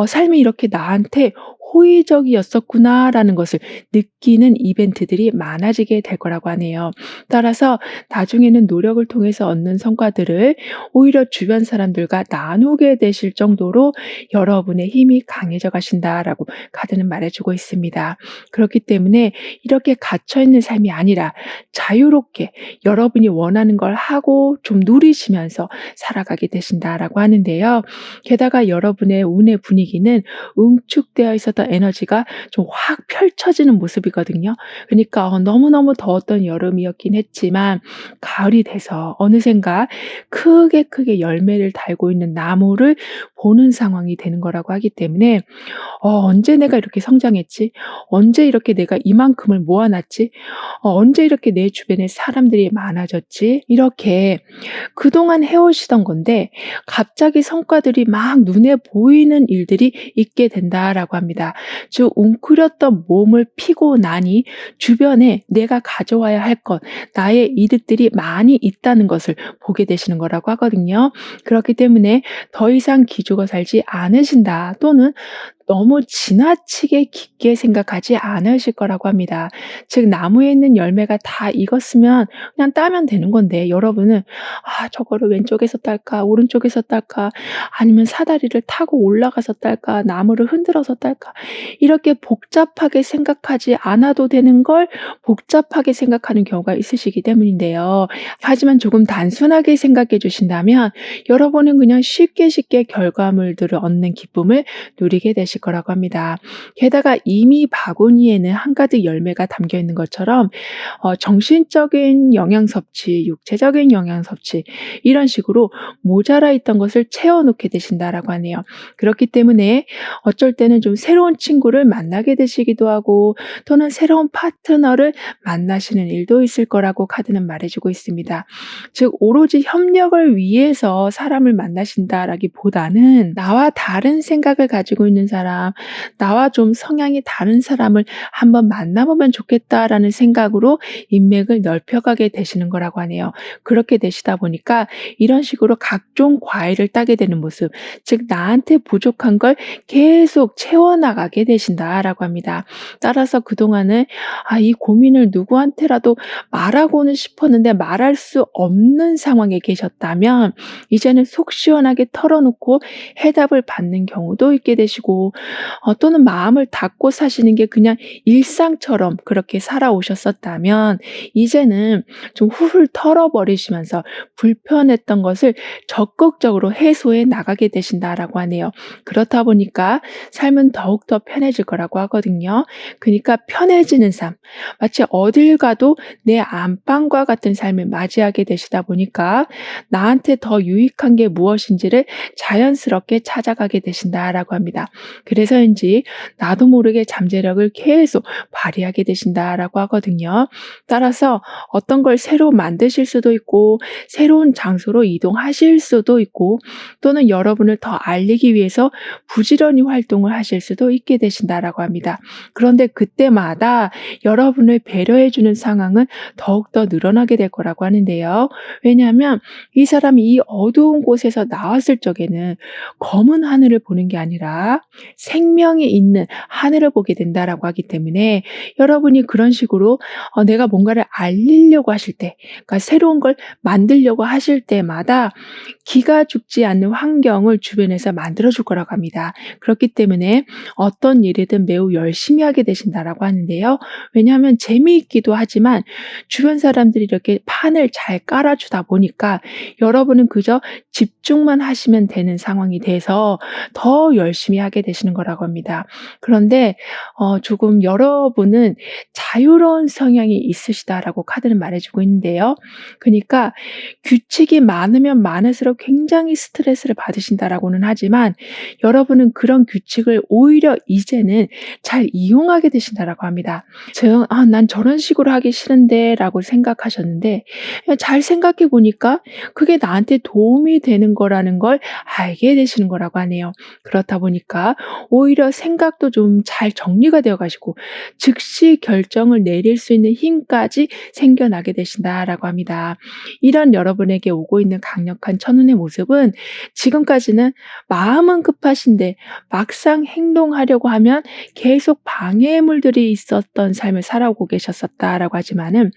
삶이 이렇게 나한테 호의적이었었구나라는 것을 느끼는 이벤트들이 많아지게 될 거라고 하네요. 따라서 나중에는 노력을 통해서 얻는 성과들을 오히려 주변 사람들과 나누게 되실 정도로 여러분의 힘이 강해져 가신다라고 카드는 말해주고 있습니다. 그렇기 때문에 이렇게 갇혀있는 삶이 아니라 자유롭게 여러분이 원하는 걸 하고 좀 누리시면서 살아가게 되신다라고 하는데요. 게다가 여러분의 운의 분위기는 응축되어 있었던 에너지가 좀 확 펼쳐지는 모습이거든요. 그러니까 너무너무 더웠던 여름이었긴 했지만 가을이 돼서 어느샌가 크게 열매를 달고 있는 나무를 보는 상황이 되는 거라고 하기 때문에 언제 내가 이렇게 성장했지? 언제 이렇게 내가 이만큼을 모아놨지? 언제 이렇게 내 주변에 사람들이 많아졌지? 이렇게 그동안 해오시던 건데 갑자기 성과들이 막 눈에 보이는 일들이 있게 된다라고 합니다. 즉 웅크렸던 몸을 피고 나니 주변에 내가 가져와야 할 것, 나의 이득들이 많이 있다는 것을 보게 되시는 거라고 하거든요. 그렇기 때문에 더 이상 기죽어 살지 않으신다 또는 너무 지나치게 깊게 생각하지 않으실 거라고 합니다. 즉 나무에 있는 열매가 다 익었으면 그냥 따면 되는 건데 여러분은 저거를 왼쪽에서 딸까 오른쪽에서 딸까 아니면 사다리를 타고 올라가서 딸까 나무를 흔들어서 딸까 이렇게 복잡하게 생각하지 않아도 되는 걸 복잡하게 생각하는 경우가 있으시기 때문인데요. 하지만 조금 단순하게 생각해 주신다면 여러분은 그냥 쉽게 결과물들을 얻는 기쁨을 누리게 되실 되실 거라고 합니다. 게다가 이미 바구니에는 한가득 열매가 담겨 있는 것처럼 정신적인 영양 섭취, 육체적인 영양 섭취 이런 식으로 모자라 있던 것을 채워 놓게 되신다라고 하네요. 그렇기 때문에 어쩔 때는 좀 새로운 친구를 만나게 되시기도 하고 또는 새로운 파트너를 만나시는 일도 있을 거라고 카드는 말해 주고 있습니다. 즉 오로지 협력을 위해서 사람을 만나신다라기보다는 나와 다른 생각을 가지고 있는 사람, 나와 좀 성향이 다른 사람을 한번 만나보면 좋겠다라는 생각으로 인맥을 넓혀가게 되시는 거라고 하네요. 그렇게 되시다 보니까 이런 식으로 각종 과일을 따게 되는 모습, 즉 나한테 부족한 걸 계속 채워나가게 되신다라고 합니다. 따라서 그동안은 이 고민을 누구한테라도 말하고는 싶었는데 말할 수 없는 상황에 계셨다면 이제는 속 시원하게 털어놓고 해답을 받는 경우도 있게 되시고 또는 마음을 닫고 사시는 게 그냥 일상처럼 그렇게 살아오셨었다면 이제는 좀 훌훌 털어버리시면서 불편했던 것을 적극적으로 해소해 나가게 되신다라고 하네요. 그렇다 보니까 삶은 더욱더 편해질 거라고 하거든요. 그러니까 편해지는 삶, 마치 어딜 가도 내 안방과 같은 삶을 맞이하게 되시다 보니까 나한테 더 유익한 게 무엇인지를 자연스럽게 찾아가게 되신다라고 합니다. 그래서인지 나도 모르게 잠재력을 계속 발휘하게 되신다라고 하거든요. 따라서 어떤 걸 새로 만드실 수도 있고 새로운 장소로 이동하실 수도 있고 또는 여러분을 더 알리기 위해서 부지런히 활동을 하실 수도 있게 되신다라고 합니다. 그런데 그때마다 여러분을 배려해 주는 상황은 더욱더 늘어나게 될 거라고 하는데요. 왜냐하면 이 사람이 이 어두운 곳에서 나왔을 적에는 검은 하늘을 보는 게 아니라 생명이 있는 하늘을 보게 된다라고 하기 때문에 여러분이 그런 식으로 내가 뭔가를 알리려고 하실 때, 그러니까 새로운 걸 만들려고 하실 때마다 기가 죽지 않는 환경을 주변에서 만들어 줄 거라고 합니다. 그렇기 때문에 어떤 일이든 매우 열심히 하게 되신다라고 하는데요. 왜냐하면 재미있기도 하지만 주변 사람들이 이렇게 판을 잘 깔아주다 보니까 여러분은 그저 집중만 하시면 되는 상황이 돼서 더 열심히 하게 되시는 거라고 합니다. 그런데 조금 여러분은 자유로운 성향이 있으시다라고 카드는 말해주고 있는데요. 그러니까 규칙이 많으면 많을수록 굉장히 스트레스를 받으신다라고는 하지만 여러분은 그런 규칙을 오히려 이제는 잘 이용하게 되신다라고 합니다. 즉, 난 저런 식으로 하기 싫은데 라고 생각하셨는데 잘 생각해 보니까 그게 나한테 도움이 되는 거라는 걸 알게 되시는 거라고 하네요. 그렇다 보니까 오히려 생각도 좀 잘 정리가 되어 가시고 즉시 결정을 내릴 수 있는 힘까지 생겨나게 되신다라고 합니다. 이런 여러분에게 오고 있는 강력한 천운의 모습은 지금까지는 마음은 급하신데 막상 행동하려고 하면 계속 방해물들이 있었던 삶을 살아오고 계셨었다라고 하지만은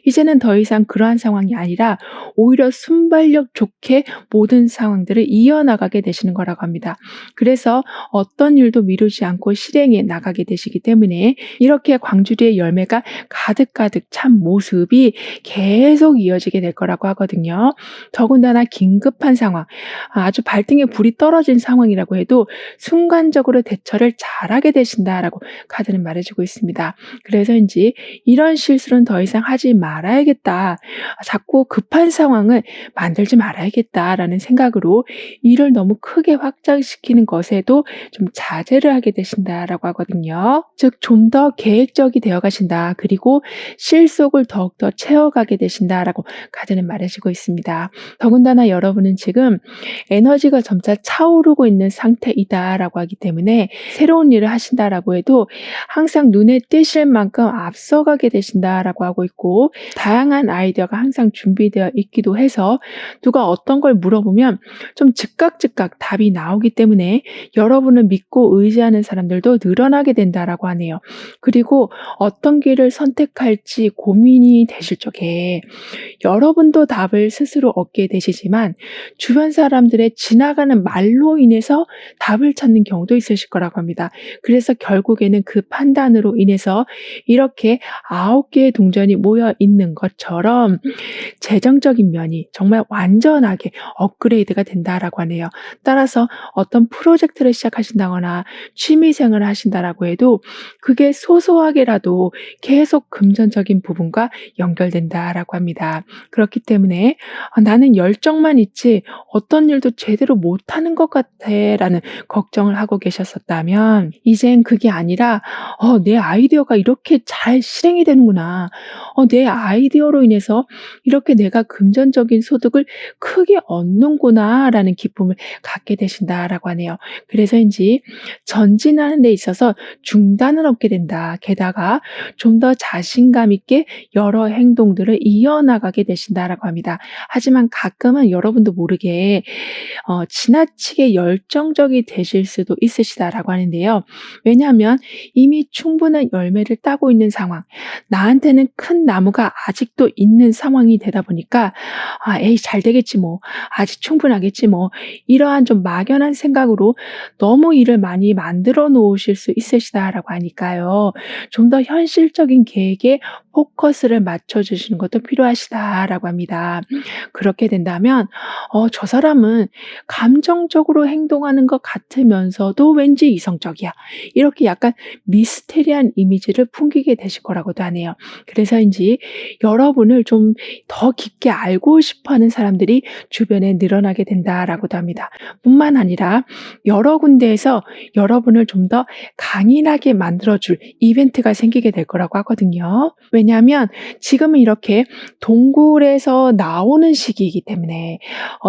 이제는 더 이상 그러한 상황이 아니라 오히려 순발력 좋게 모든 상황들을 이어나가게 되시는 거라고 합니다. 그래서 어떤 일도 미루지 않고 실행해 나가게 되시기 때문에 이렇게 광주리의 열매가 가득가득 찬 모습이 계속 이어지게 될 거라고 하거든요. 더군다나 긴급한 상황, 아주 발등에 불이 떨어진 상황이라고 해도 순간적으로 대처를 잘하게 되신다라고 카드는 말해주고 있습니다. 그래서인지 이런 실수는 더 이상 하지 말아야겠다. 자꾸 급한 상황을 만들지 말아야겠다라는 생각으로 일을 너무 크게 확장시키는 것에도 좀 자제를 하게 되신다라고 하거든요. 즉, 좀 더 계획적이 되어 가신다. 그리고 실속을 더욱더 채워가게 되신다라고 카드는 말해주고 있습니다. 더군다나 여러분은 지금 에너지가 점차 차오르고 있는 상태이다라고 하기 때문에 새로운 일을 하신다라고 해도 항상 눈에 띄실 만큼 앞서가게 되신다라고 하고 있고 다양한 아이디어가 항상 준비되어 있기도 해서 누가 어떤 걸 물어보면 좀 즉각 답이 나오기 때문에 여러분을 믿고 의지하는 사람들도 늘어나게 된다라고 하네요. 그리고 어떤 길을 선택할지 고민이 되실 적에 여러분도 답을 스스로 얻게 되시지만 주변 사람들의 지나가는 말로 인해서 답을 찾는 경우도 있으실 거라고 합니다. 그래서 결국에는 그 판단으로 인해서 이렇게 9개의 동전이 모여 있는 것처럼 재정적인 면이 정말 완전하게 업그레이드가 된다라고 하네요. 따라서 어떤 프로젝트를 시작하신다 하신다거나 취미 생활을 하신다라고 해도 그게 소소하게라도 계속 금전적인 부분과 연결된다라고 합니다. 그렇기 때문에 '나는 열정만 있지 어떤 일도 제대로 못하는 것 같아.'라는 걱정을 하고 계셨었다면 이젠 그게 아니라 '내 아이디어가 이렇게 잘 실행이 되는구나. 내 아이디어로 인해서 이렇게 내가 금전적인 소득을 크게 얻는구나.'라는 기쁨을 갖게 되신다라고 하네요. 그래서인지 전진하는 데 있어서 중단은 없게 된다. 게다가 좀 더 자신감 있게 여러 행동들을 이어나가게 되신다라고 합니다. 하지만 가끔은 여러분도 모르게 지나치게 열정적이 되실 수도 있으시다라고 하는데요. 왜냐하면 이미 충분한 열매를 따고 있는 상황, 나한테는 큰 나무가 아직도 있는 상황이 되다 보니까 '에이 잘 되겠지 뭐. 아직 충분하겠지 뭐.' 이러한 좀 막연한 생각으로 너무 일을 많이 만들어 놓으실 수 있으시다라고 하니까요. 좀 더 현실적인 계획에 포커스를 맞춰 주시는 것도 필요하시다라고 합니다. 그렇게 된다면 '저 사람은 감정적으로 행동하는 것 같으면서도 왠지 이성적이야.' 이렇게 약간 미스테리한 이미지를 풍기게 되실 거라고도 하네요. 그래서인지 여러분을 좀 더 깊게 알고 싶어 하는 사람들이 주변에 늘어나게 된다라고도 합니다. 뿐만 아니라 여러 군데에서 여러분을 좀 더 강인하게 만들어 줄 이벤트가 생기게 될 거라고 하거든요. 왜냐하면 지금은 이렇게 동굴에서 나오는 시기이기 때문에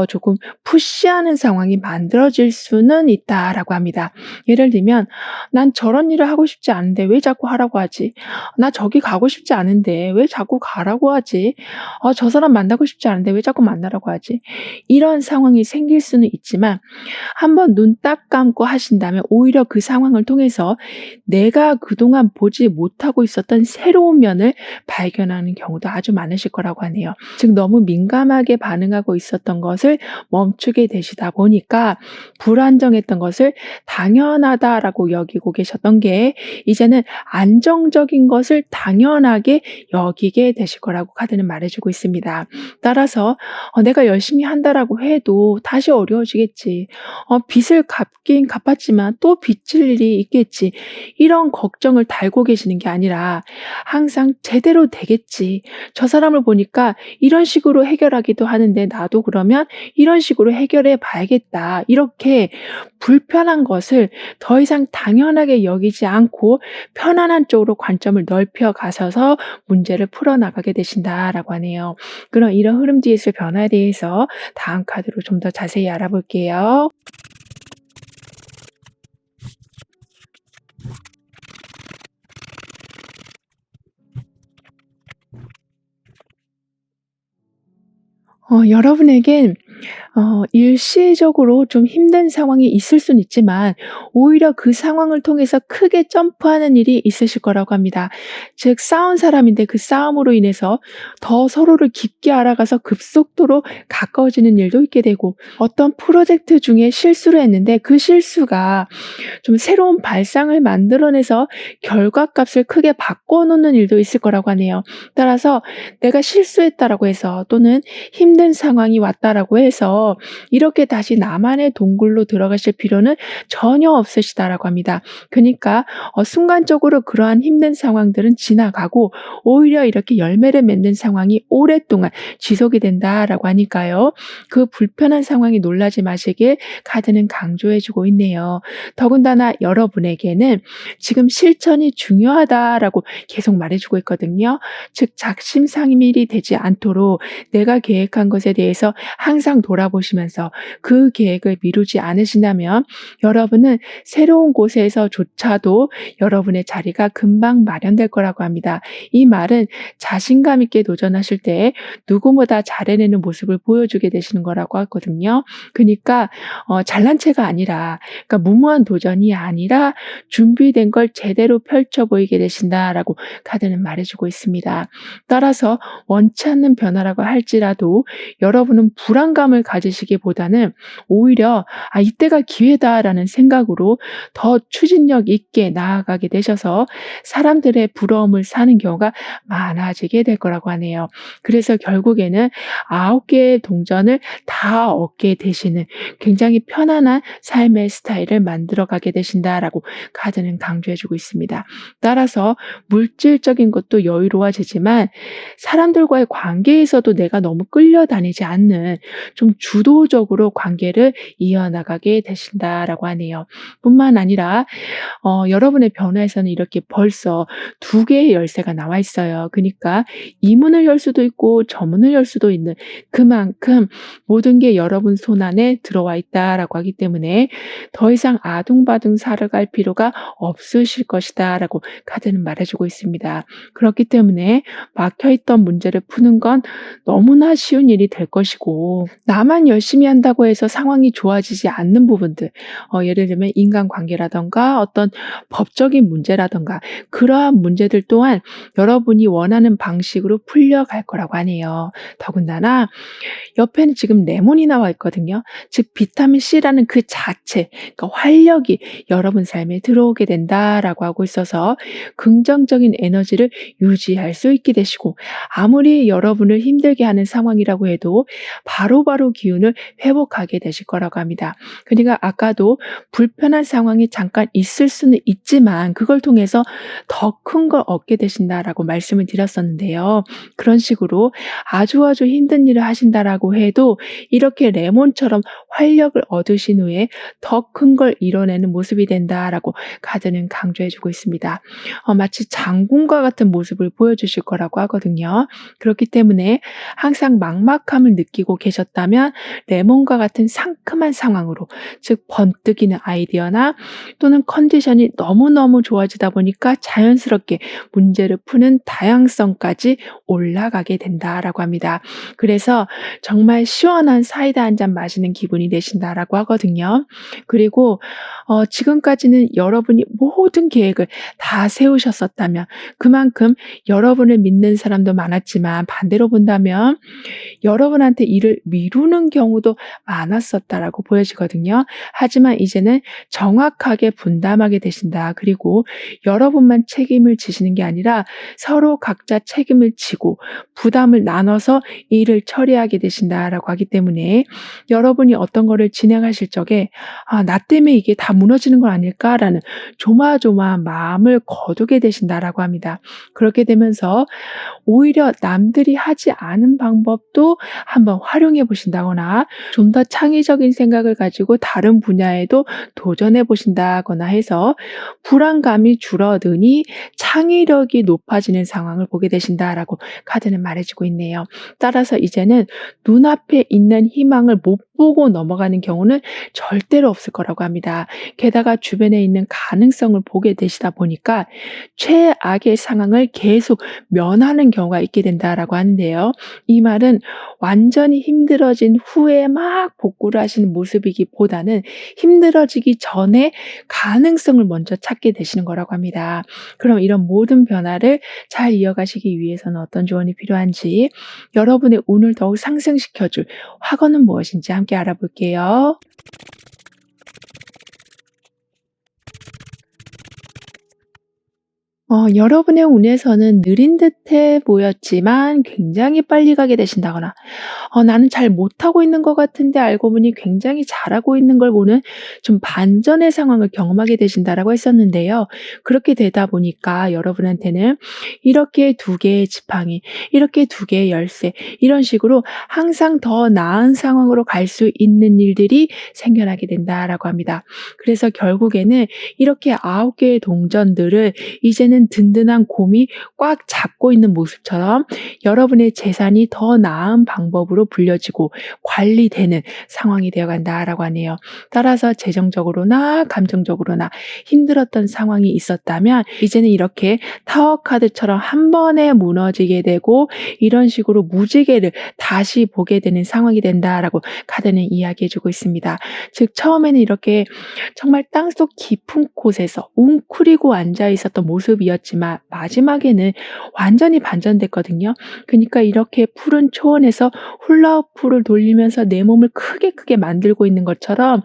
조금 푸시하는 상황이 만들어질 수는 있다라고 합니다. 예를 들면 '난 저런 일을 하고 싶지 않은데 왜 자꾸 하라고 하지? 나 저기 가고 싶지 않은데 왜 자꾸 가라고 하지? 저 사람 만나고 싶지 않은데 왜 자꾸 만나라고 하지?' 이런 상황이 생길 수는 있지만 한번 눈 딱 감고 하신다면 오히려 그 상황을 통해서 내가 그동안 보지 못하고 있었던 새로운 면을 발견하는 경우도 아주 많으실 거라고 하네요. 즉 너무 민감하게 반응하고 있었던 것을 멈추게 되시다 보니까 불안정했던 것을 당연하다라고 여기고 계셨던 게 이제는 안정적인 것을 당연하게 여기게 되실 거라고 카드는 말해 주고 있습니다. 따라서 '내가 열심히 한다.'라고 해도 다시 어려워지겠지. '빚을 갚긴 갚았지만 또 빚질 일이 있겠지.' 이런 걱정을 달고 계시는 게 아니라 항상 '제대로 되겠지. 저 사람을 보니까 이런 식으로 해결하기도 하는데 나도 그러면 이런 식으로 해결해 봐야겠다.' 이렇게 불편한 것을 더 이상 당연하게 여기지 않고 편안한 쪽으로 관점을 넓혀 가셔서 문제를 풀어 나가게 되신다라고 하네요. 그럼 이런 흐름 뒤에 있을 변화에 대해서 다음 카드로 좀 더 자세히 알아볼게요. 여러분에겐 일시적으로 좀 힘든 상황이 있을 수는 있지만 오히려 그 상황을 통해서 크게 점프하는 일이 있으실 거라고 합니다. 즉 싸운 사람인데 그 싸움으로 인해서 더 서로를 깊게 알아가서 급속도로 가까워지는 일도 있게 되고 어떤 프로젝트 중에 실수를 했는데 그 실수가 좀 새로운 발상을 만들어내서 결과값을 크게 바꿔놓는 일도 있을 거라고 하네요. 따라서 내가 실수했다라고 해서 또는 힘든 상황이 왔다라고 해서 이렇게 다시 나만의 동굴로 들어가실 필요는 전혀 없으시다라고 합니다. 그니까 순간적으로 그러한 힘든 상황들은 지나가고 오히려 이렇게 열매를 맺는 상황이 오랫동안 지속이 된다라고 하니까요. 그 불편한 상황이 놀라지 마시길 카드는 강조해 주고 있네요. 더군다나 여러분에게는 지금 실천이 중요하다라고 계속 말해 주고 있거든요. 즉 작심삼일이 되지 않도록 내가 계획한 것에 대해서 항상 돌아보시면서 그 계획을 미루지 않으신다면 여러분은 새로운 곳에서조차도 여러분의 자리가 금방 마련될 거라고 합니다. 이 말은 자신감 있게 도전하실 때 누구보다 잘해내는 모습을 보여주게 되시는 거라고 하거든요. 그러니까 잘난 체가 아니라 그러니까 무모한 도전이 아니라 준비된 걸 제대로 펼쳐 보이게 되신다라고 카드는 말해주고 있습니다. 따라서 원치 않는 변화라고 할지라도 여러분은 불안감을 부담을 가지시기보다는 오히려 '아 이때가 기회다.'라는 생각으로 더 추진력 있게 나아가게 되셔서 사람들의 부러움을 사는 경우가 많아지게 될 거라고 하네요. 그래서 결국에는 9 개의 동전을 다 얻게 되시는 굉장히 편안한 삶의 스타일을 만들어 가게 되신다라고 카드는 강조해 주고 있습니다. 따라서 물질적인 것도 여유로워지지만 사람들과의 관계에서도 내가 너무 끌려다니지 않는 좀 주도적으로 관계를 이어나가게 되신다라고 하네요. 뿐만 아니라 여러분의 변화에서는 이렇게 벌써 2 개의 열쇠가 나와 있어요. 그니까 이 문을 열 수도 있고 저 문을 열 수도 있는 그만큼 모든 게 여러분 손안에 들어와 있다라고 하기 때문에 더 이상 아둥바둥 살아갈 필요가 없으실 것이다라고 카드는 말해 주고 있습니다. 그렇기 때문에 막혀 있던 문제를 푸는 건 너무나 쉬운 일이 될 것이고 나만 열심히 한다고 해서 상황이 좋아지지 않는 부분들 예를 들면 인간관계라든가 어떤 법적인 문제라든가 그러한 문제들 또한 여러분이 원하는 방식으로 풀려갈 거라고 하네요. 더군다나 옆에는 지금 레몬이 나와 있거든요. 즉 비타민 C라는 그 자체 그러니까 활력이 여러분 삶에 들어오게 된다라고 하고 있어서 긍정적인 에너지를 유지할 수 있게 되시고 아무리 여러분을 힘들게 하는 상황이라고 해도 바로바로 기운을 회복하게 되실 거라고 합니다. 그러니까 아까도 불편한 상황이 잠깐 있을 수는 있지만 그걸 통해서 더 큰 걸 얻게 되신다라고 말씀을 드렸었는데요. 그런 식으로 아주 힘든 일을 하신다라고 해도 이렇게 레몬처럼 활력을 얻으신 후에 더 큰 걸 이뤄내는 모습이 된다라고 카드는 강조해 주고 있습니다. 마치 장군과 같은 모습을 보여주실 거라고 하거든요. 그렇기 때문에 항상 막막함을 느끼고 계셨다면 레몬과 같은 상큼한 상황으로 즉 번뜩이는 아이디어나 또는 컨디션이 너무너무 좋아지다 보니까 자연스럽게 문제를 푸는 다양성까지 올라가게 된다라고 합니다. 그래서 정말 시원한 사이다 한 잔 마시는 기분이 되신다라고 하거든요. 그리고 지금까지는 여러분이 모든 계획을 다 세우셨었다면 그만큼 여러분을 믿는 사람도 많았지만 반대로 본다면 여러분한테 일을 미루는 경우도 많았었다라고 보여지거든요. 하지만 이제는 정확하게 분담하게 되신다. 그리고 여러분만 책임을 지시는 게 아니라 서로 각자 책임을 지고 부담을 나눠서 일을 처리하게 되신다라고 하기 때문에 여러분이 어떤 거를 진행하실 적에 '아 나 때문에 이게 다 무너지는 건 아닐까?'라는 조마조마한 마음을 거두게 되신다라고 합니다. 그렇게 되면서 오히려 남들이 하지 않은 방법도 한번 활용해 보신다거나 좀 더 창의적인 생각을 가지고 다른 분야에도 도전해 보신다거나 해서 불안감이 줄어드니 창의력이 높아지는 상황을 보게 되신다라고 카드는 말해 주고 있네요. 따라서 이제는 눈앞에 있는 희망을 못 보고 넘어가는 경우는 절대로 없을 거라고 합니다. 게다가 주변에 있는 가능성을 보게 되시다 보니까 최악의 상황을 계속 면하는 경우가 있게 된다라고 하는데요. 이 말은 완전히 힘들어진 후에 막 복구를 하시는 모습이기보다는 힘들어지기 전에 가능성을 먼저 찾게 되시는 거라고 합니다. 그럼 이런 모든 변화를 잘 이어가시기 위해서는 어떤 조언이 필요한지 여러분의 운을 더욱 상승시켜 줄 화거는 무엇인지 함께 알아볼게요. 여러분의 운에서는 느린 듯해 보였지만 굉장히 빨리 가게 되신다거나 '나는 잘 못하고 있는 것 같은데 알고 보니 굉장히 잘하고 있는 걸 보는 좀 반전의 상황을 경험하게 되신다.'라고 했었는데요. 그렇게 되다 보니까 여러분한테는 이렇게 2 개의 지팡이, 이렇게 2 개의 열쇠 이런 식으로 항상 더 나은 상황으로 갈 수 있는 일들이 생겨나게 된다라고 합니다. 그래서 결국에는 이렇게 9 개의 동전들을 이제는 든든한 곰이 꽉 잡고 있는 모습처럼 여러분의 재산이 더 나은 방법으로 불려지고 관리되는 상황이 되어 간다라고 하네요. 따라서 재정적으로나 감정적으로나 힘들었던 상황이 있었다면 이제는 이렇게 타워 카드처럼 한 번에 무너지게 되고 이런 식으로 무지개를 다시 보게 되는 상황이 된다라고 카드는 이야기해 주고 있습니다. 즉 처음에는 이렇게 정말 땅속 깊은 곳에서 웅크리고 앉아 있었던 모습이 모습이었지만 마지막에는 완전히 반전됐거든요. 그니까 이렇게 푸른 초원에서 훌라후프를 돌리면서 내 몸을 크게 크게 만들고 있는 것처럼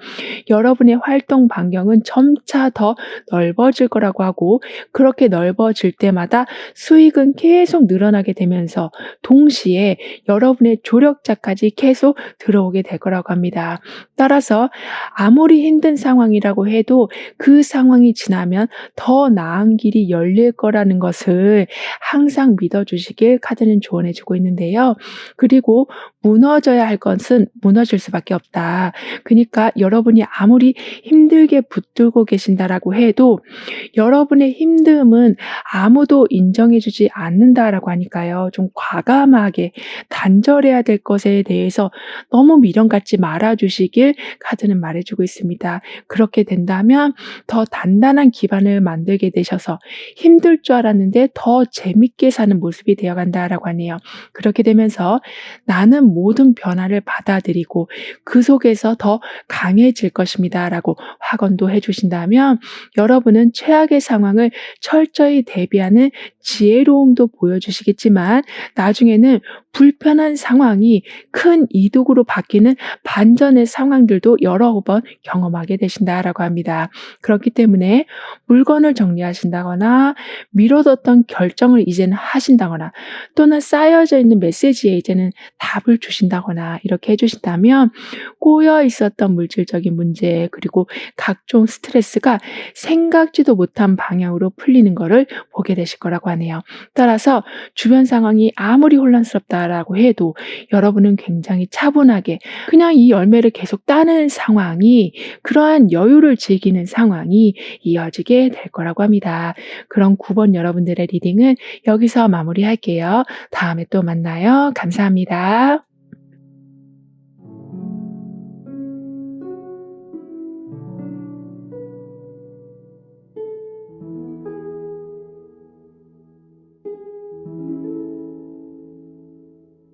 여러분의 활동 반경은 점차 더 넓어질 거라고 하고, 그렇게 넓어질 때마다 수익은 계속 늘어나게 되면서 동시에 여러분의 조력자까지 계속 들어오게 될 거라고 합니다. 따라서 아무리 힘든 상황이라고 해도 그 상황이 지나면 더 나은 길이 열릴 거라는 것을 항상 믿어 주시길 카드는 조언해 주고 있는데요. 그리고 무너져야 할 것은 무너질 수밖에 없다. 그니까 여러분이 아무리 힘들게 붙들고 계신다라고 해도 여러분의 힘듦은 아무도 인정해 주지 않는다라고 하니까요. 좀 과감하게 단절해야 될 것에 대해서 너무 미련 갖지 말아 주시길 카드는 말해 주고 있습니다. 그렇게 된다면 더 단단한 기반을 만들게 되셔서 힘들 줄 알았는데 더 재밌게 사는 모습이 되어 간다라고 하네요. 그렇게 되면서 나는 모든 변화를 받아들이고 그 속에서 더 강해질 것입니다라고 확언도 해 주신다면 여러분은 최악의 상황을 철저히 대비하는 지혜로움도 보여주시겠지만 나중에는 불편한 상황이 큰 이득으로 바뀌는 반전의 상황들도 여러 번 경험하게 되신다라고 합니다. 그렇기 때문에 물건을 정리하신다거나 미뤄뒀던 결정을 이제는 하신다거나 또는 쌓여져 있는 메시지에 이제는 답을 주신다거나 이렇게 해주신다면 꼬여 있었던 물질적인 문제 그리고 각종 스트레스가 생각지도 못한 방향으로 풀리는 것을 보게 되실 거라고 하네요. 따라서 주변 상황이 아무리 혼란스럽다라고 해도 여러분은 굉장히 차분하게 그냥 이 열매를 계속 따는 상황이 그러한 여유를 즐기는 상황이 이어지게 될 거라고 합니다. 그럼 9번 여러분들의 리딩은 여기서 마무리할게요. 다음에 또 만나요. 감사합니다.